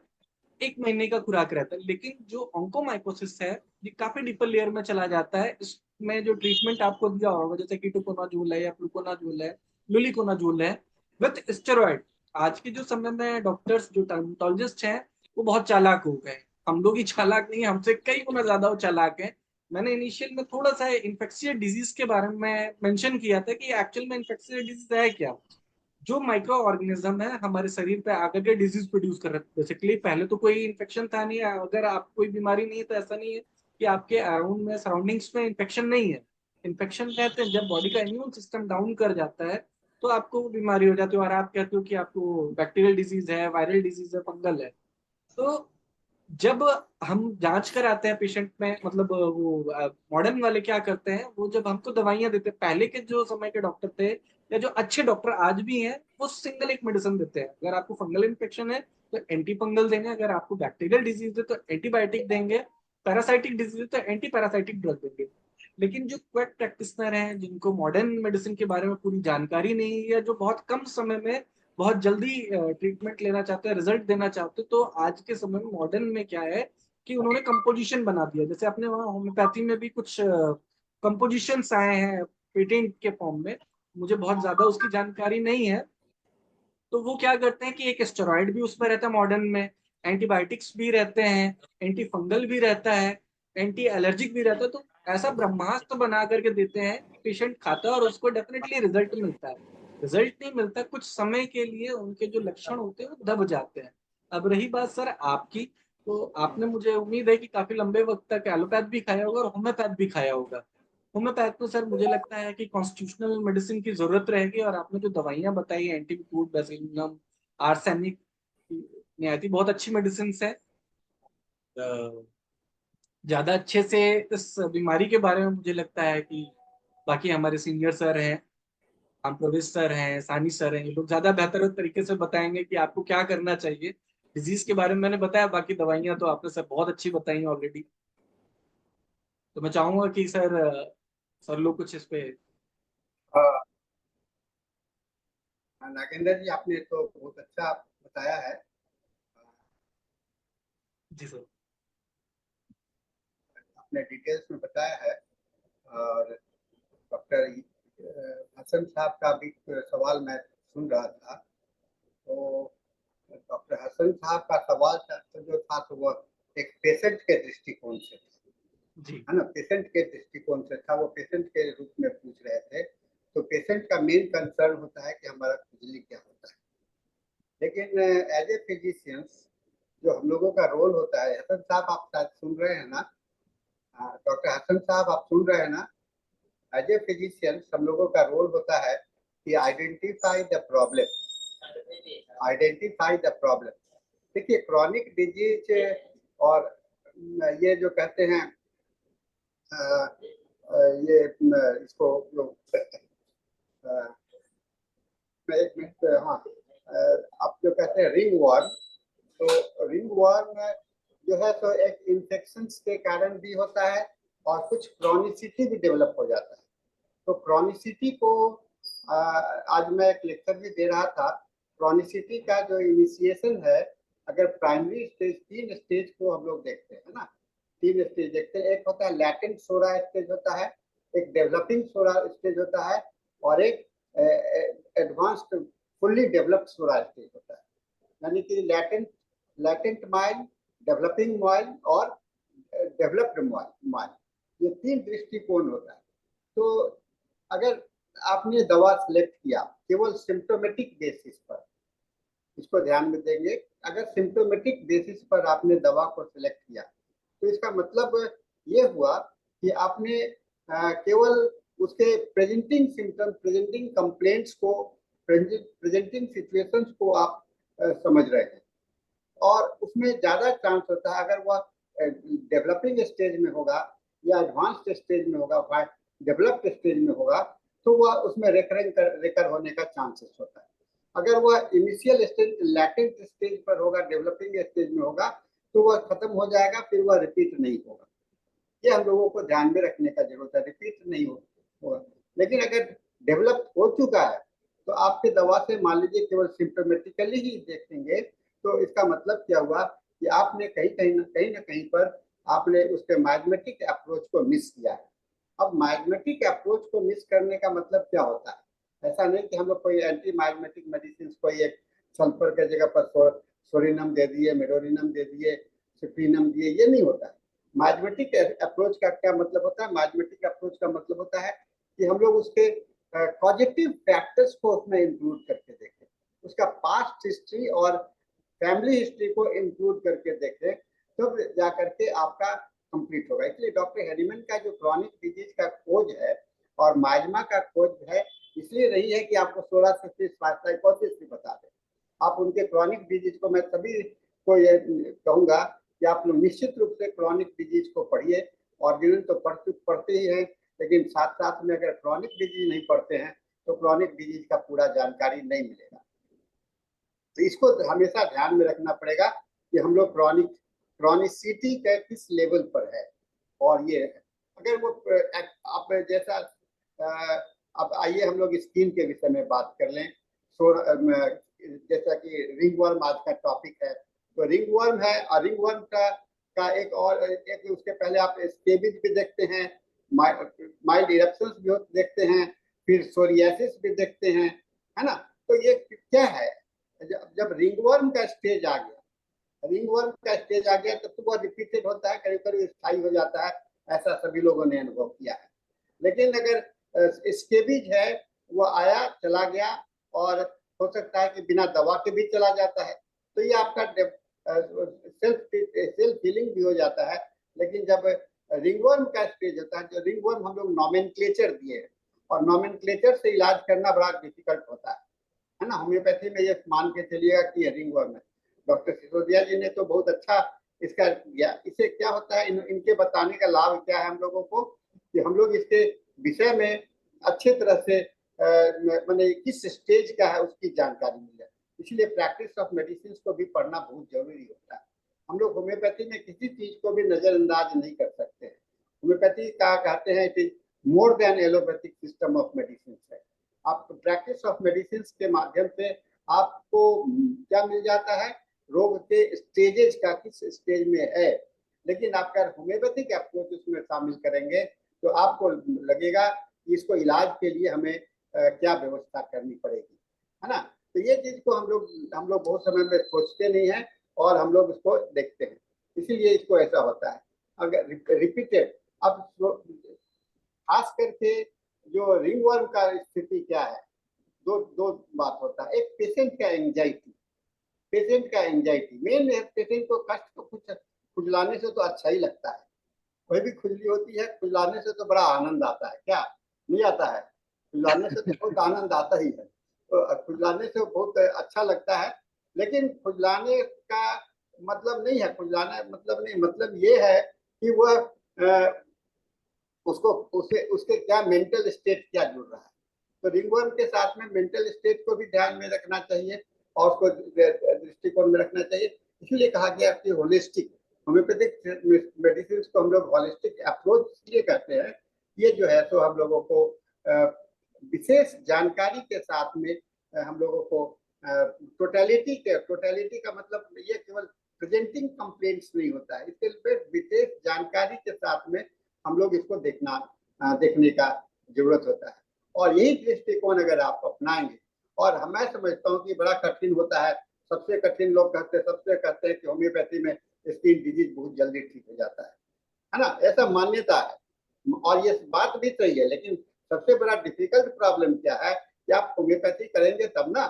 [SPEAKER 2] 1 महीने का खुराक रहता है। लेकिन जो ऑन्कोमाइकोसिस है ये काफी डीपर लेयर में चला जाता है। इसमें जो ट्रीटमेंट आपको दिया होगा जैसे कीटोकोनाजोल है या फ्लूकोनाजोल है, लुलिकोनाजोल है विथ स्टेरॉइड। आज के जो समय में डॉक्टर्स जो टर्मेटोलॉजिस्ट हैं वो बहुत चालाक हो गए। हम लोग ही चालाक नहीं, हमसे कई गुना ज्यादा वो चालाक है। मैंने इनिशियल में थोड़ा सा इन्फेक्शियस डिजीज के बारे में मेंशन किया था कि एक्चुअल में इन्फेक्शियस डिजीज है क्या। जो माइक्रो ऑर्गेनिज्म है हमारे शरीर पे आकर के डिजीज प्रोड्यूस कर रहे हैं। बेसिकली पहले तो कोई इन्फेक्शन था नहीं, अगर आप कोई बीमारी नहीं है तो ऐसा नहीं है कि आपके अराउंड में सराउंडिंग्स में इन्फेक्शन नहीं है। इन्फेक्शन कहते हैं जब बॉडी का इम्यून सिस्टम डाउन कर जाता है तो आपको बीमारी हो जाती है और आप कहते हो कि आपको बैक्टीरियल डिजीज है, वायरल डिजीज है, फंगल है। तो जब हम जांच कराते हैं पेशेंट में, मतलब वो मॉडर्न वाले क्या करते हैं, वो जब हमको दवाइयां देते हैं, पहले के जो समय के डॉक्टर थे या जो अच्छे डॉक्टर आज भी हैं वो सिंगल एक मेडिसिन देते हैं। अगर आपको फंगल इन्फेक्शन है तो एंटी फंगल देंगे, अगर आपको बैक्टीरियल डिजीज है तो एंटीबायोटिक देंगे, पैरासाइटिक डिजीज है तो एंटी पैरासाइटिक ड्रग देंगे। लेकिन जो क्वेट प्रैक्टिशनर हैं जिनको मॉडर्न मेडिसिन के बारे में पूरी जानकारी नहीं है या जो बहुत कम समय में बहुत जल्दी ट्रीटमेंट लेना चाहते हैं, रिजल्ट देना चाहते हैं, तो आज के समय में मॉडर्न में क्या है कि उन्होंने कंपोजिशन बना दिया। जैसे अपने वहाँ होम्योपैथी में भी कुछ कंपोजिशंस आए हैं पेटेंट के फॉर्म में, मुझे बहुत ज्यादा उसकी जानकारी नहीं है। तो वो क्या करते हैं कि एक स्टेरॉइड भी उसमें रहता है मॉडर्न में, एंटीबायोटिक्स भी रहते हैं, एंटी फंगल भी रहता है, एंटी एलर्जिक भी रहता है। तो ऐसा ब्रह्मास्त्र बना करके देते हैं, पेशेंट खाता है और उसको डेफिनेटली रिजल्ट मिलता है। रिजल्ट नहीं मिलता, कुछ समय के लिए उनके जो लक्षण होते हैं वो दब जाते हैं। अब रही बात सर आपकी, तो आपने, मुझे उम्मीद है कि काफी लंबे वक्त तक एलोपैथ भी खाया होगा और होम्योपैथ भी खाया होगा। होम्योपैथ में सर मुझे लगता है कि कॉन्स्टिट्यूशनल मेडिसिन की जरूरत रहेगी, और आपने जो दवाइयां बताई एंटीबियोटिक, बेसिलिनम, आर्सेनिक, निहायती बहुत अच्छी मेडिसिन है। ज्यादा अच्छे से इस बीमारी के बारे में मुझे लगता है कि बाकी हमारे सीनियर सर हैं, हम प्रवेश सर हैं, सानी सर हैं, ये लोग ज्यादा बेहतर तरीके से बताएंगे कि आपको क्या करना चाहिए। डिजीज के बारे में मैंने बताया, बाकी दवाइयां तो आपने सर बहुत अच्छी बताई ऑलरेडी। तो मैं चाहूंगा कि सर लोग कुछ इस पे।
[SPEAKER 3] नागेंद्र जी, आपने तो बहुत अच्छा बताया है।
[SPEAKER 2] जी सर।
[SPEAKER 3] आपने डिटेल्स में बताया है। और डॉक्टर हसन साहब का भी सवाल मैं सुन रहा था, तो डॉक्टर हसन साहब का सवाल जो था तो वह एक पेशेंट के दृष्टिकोण से था,
[SPEAKER 2] जी
[SPEAKER 3] है ना। पेशेंट के दृष्टिकोण से था, वो पेशेंट के रूप में पूछ रहे थे। तो पेशेंट का मेन कंसर्न होता है कि हमारा खुजली क्या होता है। लेकिन एज ए फिजिशियंस जो हम लोगों का रोल होता है, हसन साहब आप शायद सुन रहे हैं ना, डॉक्टर हसन साहब आप सुन रहे हैं ना। एज ए फिजिशियंस हम लोगों का रोल होता है कि identify the problem, identify the problem. देखिए क्रॉनिक डिजीज और ये जो कहते हैं ये इसको एक मिनट, हाँ, आप जो कहते हैं रिंग वर्म, तो रिंग वर्म जो है तो एक इन्फेक्शन के कारण भी होता है और कुछ क्रॉनिसिटी भी डेवलप हो जाता है। तो क्रॉनिसिटी को आज मैं एक लेक्चर भी दे रहा था। क्रॉनिसिटी का जो इनिशिएशन है, अगर प्राइमरी स्टेज, 3 स्टेज को हम लोग देखते हैं ना, 3 स्टेज देखते हैं। एक होता है लैटेंट सोरा स्टेज होता है, एक डेवलपिंग सोरा स्टेज होता है, और एक एडवांस्ड फुल्ली डेवलप्ड सोरा स्टेज होता है। यानी कि latent, latent mild, developing mild और डेवलप्ड माइल्ड, ये 3 दृष्टिकोण होता है। तो अगर आपने दवा सिलेक्ट किया केवल सिम्टोमेटिक बेसिस पर, इसको ध्यान में देंगे, अगर सिम्टोमेटिक बेसिस पर आपने दवा को सिलेक्ट किया तो इसका मतलब ये हुआ कि आपने केवल उसके प्रेजेंटिंग सिम्टम, प्रेजेंटिंग कंप्लेंट्स को, प्रेजेंटिंग सिचुएशंस को आप समझ रहे हैं। और उसमें ज़्यादा चांस होता है, अगर वह डेवलपिंग स्टेज में होगा या एडवांस्ड स्टेज में होगा, डेवलप्ड स्टेज में होगा, तो वह उसमें रिकर होने का चांसेस होता है। अगर वह इनिशियल स्टेज, लैटेंट स्टेज पर होगा, डेवलपिंग स्टेज में होगा, तो वह खत्म हो जाएगा, फिर वह रिपीट नहीं होगा। ये हम लोगों को ध्यान में रखने का जरूरत है, रिपीट नहीं होगा। लेकिन अगर डेवलप हो चुका है तो आपके दवा से मान लीजिए केवल सिम्टोमेटिकली ही देखेंगे, तो इसका मतलब क्या हुआ कि आपने कहीं ना कहीं पर आपने उसके माइग्मेटिक अप्रोच को मिस किया है। अब माइग्मेटिक अप्रोच को मिस करने का मतलब क्या होता है? ऐसा नहीं कि हम लोग कोई एंटी माइग्मेटिक मेडिसिन कोई एक सल्फर के जगह पर सोडिनम दे दिए, मेडोरिनम दे दिए, सिप्रीनम दिए, ये नहीं होता है। माइग्मेटिक अप्रोच का क्या मतलब होता है? माइग्मेटिक अप्रोच का मतलब होता है कि हम लोग उसके पॉजिटिव फैक्टर्स को उसमें इंक्लूड करके देखें, उसका पास्ट हिस्ट्री और फैमिली हिस्ट्री को इंक्लूड करके देखें, तब तो जा करके आपका कंप्लीट होगा। इसलिए डॉक्टर हेरीमन का जो क्रॉनिक डिजीज का खोज है और माइग्मा का खोज है, इसलिए रही है कि आपको 16 से 30 साइकोसिस भी बता दें। आप उनके क्रॉनिक डिजीज को, मैं सभी को ये कहूँगा कि आप लोग निश्चित रूप से क्रॉनिक डिजीज को पढ़िए। ऑर्गेनल तो पढ़ते ही हैं, लेकिन साथ साथ में अगर क्रॉनिक डिजीज नहीं पढ़ते हैं तो क्रॉनिक डिजीज का पूरा जानकारी नहीं मिलेगा। तो इसको हमेशा ध्यान में रखना पड़ेगा कि हम लोग क्रॉनिसिटी का किस लेवल पर है। और ये अगर वो आप जैसा अब आइए हम लोग स्किन के विषय में बात कर लें। जैसा कि रिंगवर्म आज का टॉपिक है, तो रिंगवर्म है, और रिंगवर्म का एक और एक उसके पहले आप स्केबिज भी देखते हैं, माइल्ड इरप्शंस भी देखते हैं, फिर सोरियासिस भी देखते हैं, है ना। तो ये क्या है? जब रिंगवर्म का स्टेज आ गया, तो वह रिपीटेड होता है, करीब करीब स्थायी हो जाता है, ऐसा सभी लोगों ने अनुभव किया है। लेकिन अगर स्केबिज है, वो आया चला गया, और हो सकता है कि बिना दवा के भी चला जाता है, तो ये आपका सेल्फ हीलिंग भी हो जाता है। लेकिन जब रिंगवर्म का स्टेज होता है, जो रिंगवर्म हम लोग नॉमेनक्लेचर दिए हैं, और नॉमेनक्लेचर से इलाज करना बड़ा डिफिकल्ट होता है ना। होम्योपैथी में ये मान के चलिएगा कि ये रिंगवर्म है। डॉक्टर सिसोदिया जी ने तो बहुत अच्छा इसका दिया। इससे क्या होता है, इनके बताने का लाभ क्या है हम लोगों को, कि हम लोग इसके विषय में अच्छे तरह से मैंने किस स्टेज का है उसकी जानकारी मिल जाए। इसलिए प्रैक्टिस ऑफ मेडिसिन को भी पढ़ना बहुत जरूरी होता है। हम लोग होम्योपैथी में किसी चीज को भी नजरअंदाज नहीं कर सकते हैं। होम्योपैथी का कहते हैं it is more than allopathic system of medicine है। आप प्रैक्टिस ऑफ मेडिसिन के माध्यम से आपको क्या मिल जाता है, रोग के स्टेजेस का किस स्टेज में है। लेकिन आप अगर होम्योपैथिक अप्रोच उसमें शामिल करेंगे तो आपको लगेगा कि इसको इलाज के लिए हमें क्या व्यवस्था करनी पड़ेगी, है ना। तो ये चीज को हम लोग बहुत समय में सोचते नहीं है, और हम लोग इसको देखते हैं, इसीलिए इसको ऐसा होता है। अगर रिपीटेड, अब खास करके जो रिंगवर्म का स्थिति क्या है, दो बात होता है। एक पेशेंट का एंजाइटी, मेन है। पेशेंट को कष्ट को कुछ खुजलाने से तो अच्छा ही लगता है, कोई भी खुजली होती है, खुजलाने से तो बड़ा आनंद आता है, क्या नहीं आता है? खुजलाने से तो बहुत आनंद आता ही है, तो खुजलाने से बहुत अच्छा लगता है। लेकिन खुजलाने का मतलब नहीं है, मतलब ये है कि वह उसके क्या मेंटल स्टेट क्या जुड़ रहा है। तो रिंगवर्म के साथ में मेंटल स्टेट को भी ध्यान में रखना चाहिए, और उसको दृष्टिकोण में रखना चाहिए। इसलिए कहा गया कि होलिस्टिक होम्योपैथिक मेडिसिन को हम लोग होलिस्टिक अप्रोच इसलिए कहते हैं। ये जो है तो हम लोगों को विशेष जानकारी के साथ में हम लोगों को टोटलिटी का मतलब ये केवल प्रेजेंटिंग कंप्लेंट्स नहीं होता है, इसके लिए विशेष जानकारी के साथ में हम लोग इसको देखने का जरूरत होता है। और यही दृष्टिकोण अगर आप अपनाएंगे, और मैं समझता हूँ कि बड़ा कठिन होता है, सबसे कठिन लोग कहते हैं कि होम्योपैथी में स्किन डिजीज बहुत जल्दी ठीक हो जाता है ना, ऐसा मान्यता है, और ये बात भी सही है। लेकिन सबसे बड़ा डिफिकल्ट प्रॉब्लम क्या है कि आप होम्योपैथी करेंगे तब ना,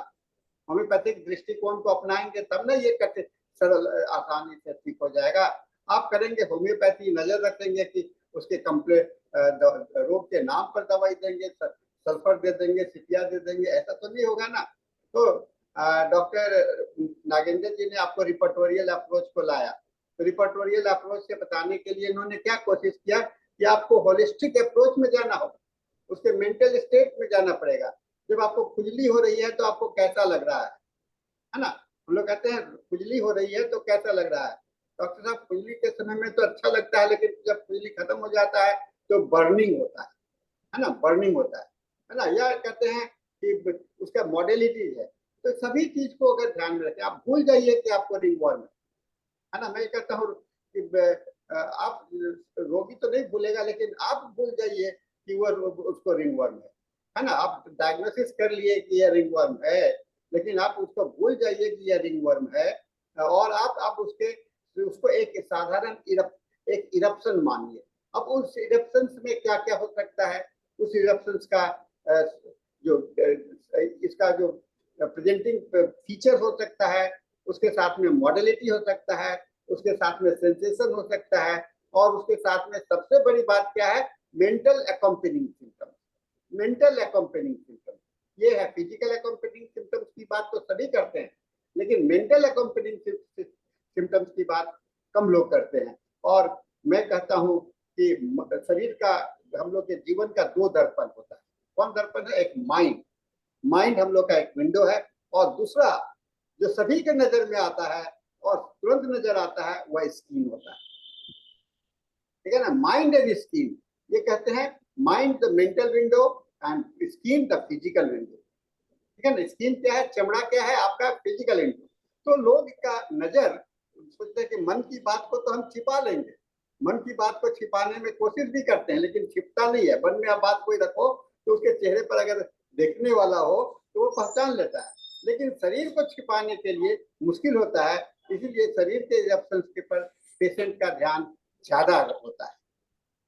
[SPEAKER 3] होम्योपैथिक दृष्टिकोण को अपनाएंगे तब ना ये कठिन सरल आसानी से ठीक हो जाएगा। आप करेंगे होम्योपैथी, नजर रखेंगे कि उसके रोग के नाम पर दवाई देंगे, सल्फर दे देंगे, सिपिया दे देंगे, ऐसा तो नहीं होगा ना। तो डॉक्टर नागेंद्र जी ने आपको रिपर्टोरियल अप्रोच को लाया, तो रिपर्टोरियल अप्रोच से बताने के लिए इन्होंने क्या कोशिश किया कि आपको होलिस्टिक अप्रोच में जाना होगा। उसके मेंटल स्टेट में जाना पड़ेगा। जब आपको खुजली हो रही है तो आपको कैसा लग रहा है ना? हम लोग कहते हैं खुजली हो रही है तो कैसा लग रहा है? डॉक्टर साहब खुजली के समय में तो अच्छा लगता है, लेकिन जब खुजली खत्म हो जाता है तो बर्निंग होता है ना? बर्निंग होता है ना? या कहते हैं कि उसका मॉडलिटी है। तो सभी चीज को अगर ध्यान में रखें, आप भूल जाइए कि आपको रिंगवर्म है ना? मैं कहता हूँ कि आप रोगी तो नहीं भूलेगा, लेकिन आप भूल जाइए कि वो उसको रिंगवर्म है ना? आप डायग्नोसिस कर लिए कि यह रिंगवर्म है, लेकिन आप उसको भूल जाइए कि यह रिंगवर्म है, और आप उसको एक साधारण एक इरप्शन मानिए। अब उस इरप्शन में क्या क्या हो सकता है? उस इरप्शन का जो इसका जो प्रेजेंटिंग फीचर हो सकता है, उसके साथ में मॉडलिटी हो सकता है, उसके साथ में सेंसेशन हो सकता है, और उसके साथ में सबसे बड़ी बात क्या है? Mental accompanying symptoms. Mental accompanying symptoms ये है। फिजिकल अकम्पनिंग सिम्टम्स की बात तो सभी करते हैं, लेकिन मेंटल अकम्पनिंग सिम्टम्स की बात कम लोग करते हैं। और मैं कहता हूं कि शरीर का, हम लोग के जीवन का दो दर्पण होता है। कौन दर्पण है? एक माइंड हम लोग का एक विंडो है, और दूसरा जो सभी के नजर में आता है और तुरंत नजर आता है वह स्किन होता है। ठीक है ना? माइंड एंड स्किन, ये कहते हैं mind the mental window and skin the physical window. ठीक है ना? स्किन क्या है? चमड़ा क्या है? आपका फिजिकल विंडो। तो लोग का नजर सोचते हैं कि मन की बात को तो हम छिपा लेंगे, मन की बात को छिपाने में कोशिश भी करते हैं, लेकिन छिपता नहीं है। मन में आप बात कोई रखो तो उसके चेहरे पर अगर देखने वाला हो तो वो पहचान लेता है, लेकिन शरीर को छिपाने के लिए मुश्किल होता है। इसीलिए शरीर के रिएक्शंस के पर पेशेंट का ध्यान ज्यादा होता है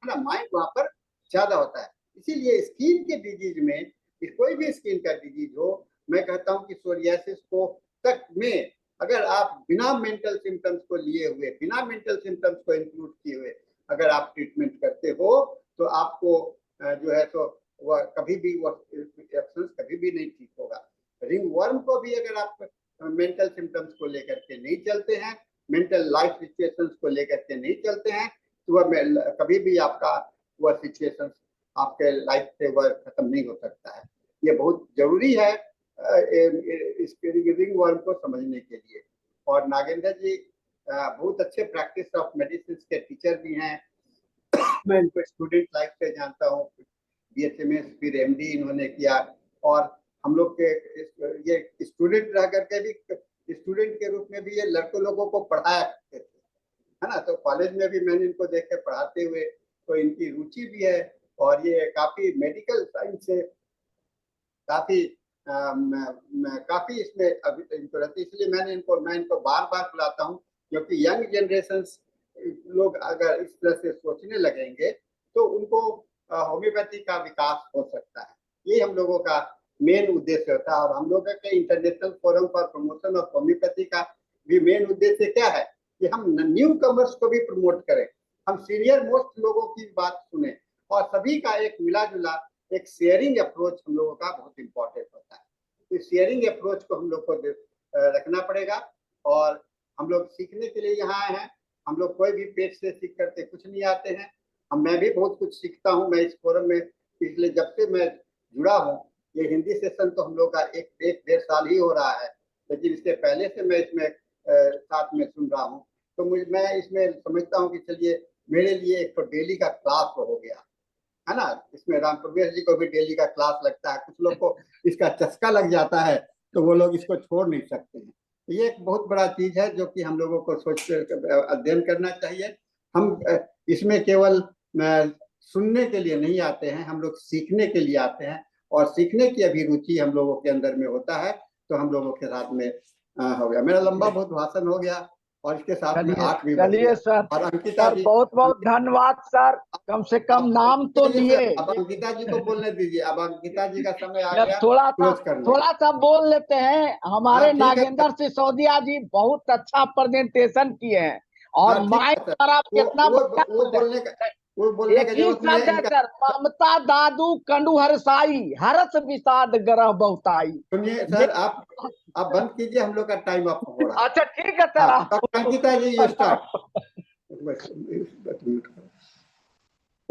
[SPEAKER 3] ना? माइंड वहां पर ज्यादा होता है। इसीलिए स्किन के डिजीज में, कोई भी स्किन का डिजीज हो, मैं कहता हूं कि सोरियासिस को तक में अगर आप बिना मेंटल सिम्टम्स को लिए हुए, बिना मेंटल सिम्टम्स को इंक्लूड किए हुए अगर आप ट्रीटमेंट करते हो, तो आपको जो है तो वह कभी भी रिएक्शंस कभी भी नहीं ठीक होगा। रिंगवर्म को भी अगर आप मेंटल सिम्टम्स को लेकर के नहीं चलते हैं, मेंटल लाइफ सिचुएशंस को लेकर के नहीं चलते हैं, तो वह कभी भी आपका वह सिचुएशन आपके लाइफ से वह खत्म नहीं हो सकता है। ये बहुत जरूरी है इस रिंगवर्म को समझने के लिए। और नागेंद्र जी बहुत अच्छे प्रैक्टिस ऑफ मेडिसिन के टीचर भी हैं। मैं इनको स्टूडेंट लाइफ से जानता हूँ, BHMS फिर MD इन्होंने किया, और हम लोग के ये स्टूडेंट रह करके भी, स्टूडेंट के रूप में भी ये लड़कों लोगों को पढ़ाया करते थे, है ना? तो कॉलेज में भी मैंने इनको देख के पढ़ाते हुए, तो इनकी रुचि भी है, और ये काफी मेडिकल साइंस से काफी काफी इसमें अभी इनको रहती, इसलिए मैं इनको बार बार बुलाता हूँ, क्योंकि यंग जनरेशन लोग अगर इस तरह से सोचने लगेंगे तो उनको होम्योपैथी का विकास हो सकता है। ये हम लोगों का मेन उद्देश्य होता है। और हम लोगों के international forum for promotion of homeopathy का भी मेन उद्देश्य क्या है कि हम न्यू कमर्स को भी प्रमोट करें, हम सीनियर मोस्ट लोगों की बात सुने, और सभी का एक मिला जुला एक शेयरिंग अप्रोच हम लोगों का बहुत इंपॉर्टेंट होता है। इस शेयरिंग अप्रोच को हम लोग को रखना पड़ेगा। और हम लोग सीखने के लिए यहाँ आए हैं। हम लोग कोई भी पेट से सीख करके कुछ नहीं आते हैं। मैं भी बहुत कुछ सीखता हूँ। मैं इस फोरम में पिछले जब से मैं जुड़ा हूँ, ये हिंदी सेशन तो हम लोग का एक डेढ़ साल ही हो रहा है, लेकिन इसके पहले से मैं इसमें साथ में सुन रहा हूँ। तो मैं इसमें समझता हूँ कि चलिए मेरे लिए एक तो डेली का क्लास हो गया, है ना? इसमें राम प्रवेश जी को भी डेली का क्लास लगता है। कुछ लोग को इसका चस्का लग जाता है, तो वो लोग इसको छोड़ नहीं सकते हैं। ये एक बहुत बड़ा चीज है जो कि हम लोगों को सोच अध्ययन करना चाहिए। हम इसमें केवल सुनने के लिए नहीं आते हैं, हम लोग सीखने के लिए आते हैं, और सीखने की अभिरुचि हम लोगों के अंदर में होता है। तो हम लोगों के साथ में हो गया। मेरा लंबा बहुत भाषण हो गया, और इसके साथ में 8 भी बज
[SPEAKER 5] चलिए
[SPEAKER 3] गया।
[SPEAKER 5] सर,
[SPEAKER 3] और अंकिता जी,
[SPEAKER 5] बहुत बहुत धन्यवाद सर, कम से कम नाम तो लिए।
[SPEAKER 3] अब अंकिता जी को बोलने दीजिए। अब अंकिता जी का समय आ गया
[SPEAKER 5] थोड़ा
[SPEAKER 3] करने।
[SPEAKER 5] थोड़ा सा बोल लेते हैं। हमारे
[SPEAKER 3] ठीक है
[SPEAKER 5] नागेंद्र सिसोदिया जी बहुत अच्छा प्रेजेंटेशन किए हैं, और
[SPEAKER 3] ठीक है
[SPEAKER 5] माइक
[SPEAKER 3] सर।
[SPEAKER 5] पर आप कितना
[SPEAKER 3] वो बोलने
[SPEAKER 5] एक
[SPEAKER 3] का
[SPEAKER 5] ही
[SPEAKER 3] जरूरत नहीं
[SPEAKER 5] शब्द
[SPEAKER 3] है
[SPEAKER 5] है
[SPEAKER 3] इनका।
[SPEAKER 5] सर, ममता दादू कंडू हरसाई, हरस विषाद ग्रह बहुताई।
[SPEAKER 3] सुनिए सर, आप बंद कीजिए, हम लोग का टाइम आप हो रहा है।
[SPEAKER 5] अच्छा ठीक है सर।
[SPEAKER 3] हाँ, Ankita ji you start.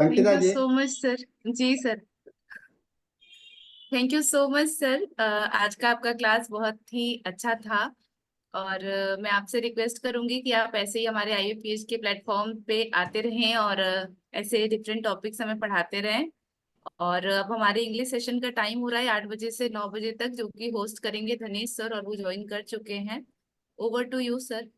[SPEAKER 1] Thank
[SPEAKER 3] Ankita
[SPEAKER 1] you
[SPEAKER 3] ji.
[SPEAKER 1] So much sir. जी sir. Thank you so much sir. आज का आपका क्लास बहुत ही अच्छा था। और मैं आपसे रिक्वेस्ट करूंगी कि आप ऐसे ही हमारे IFPH के प्लेटफॉर्म पे आते रहें और ऐसे डिफरेंट टॉपिक्स हमें पढ़ाते रहें। और अब हमारे इंग्लिश सेशन का टाइम हो रहा है 8 बजे से 9 बजे तक, जो कि होस्ट करेंगे धनेश सर, और वो ज्वाइन कर चुके हैं। Over to you sir.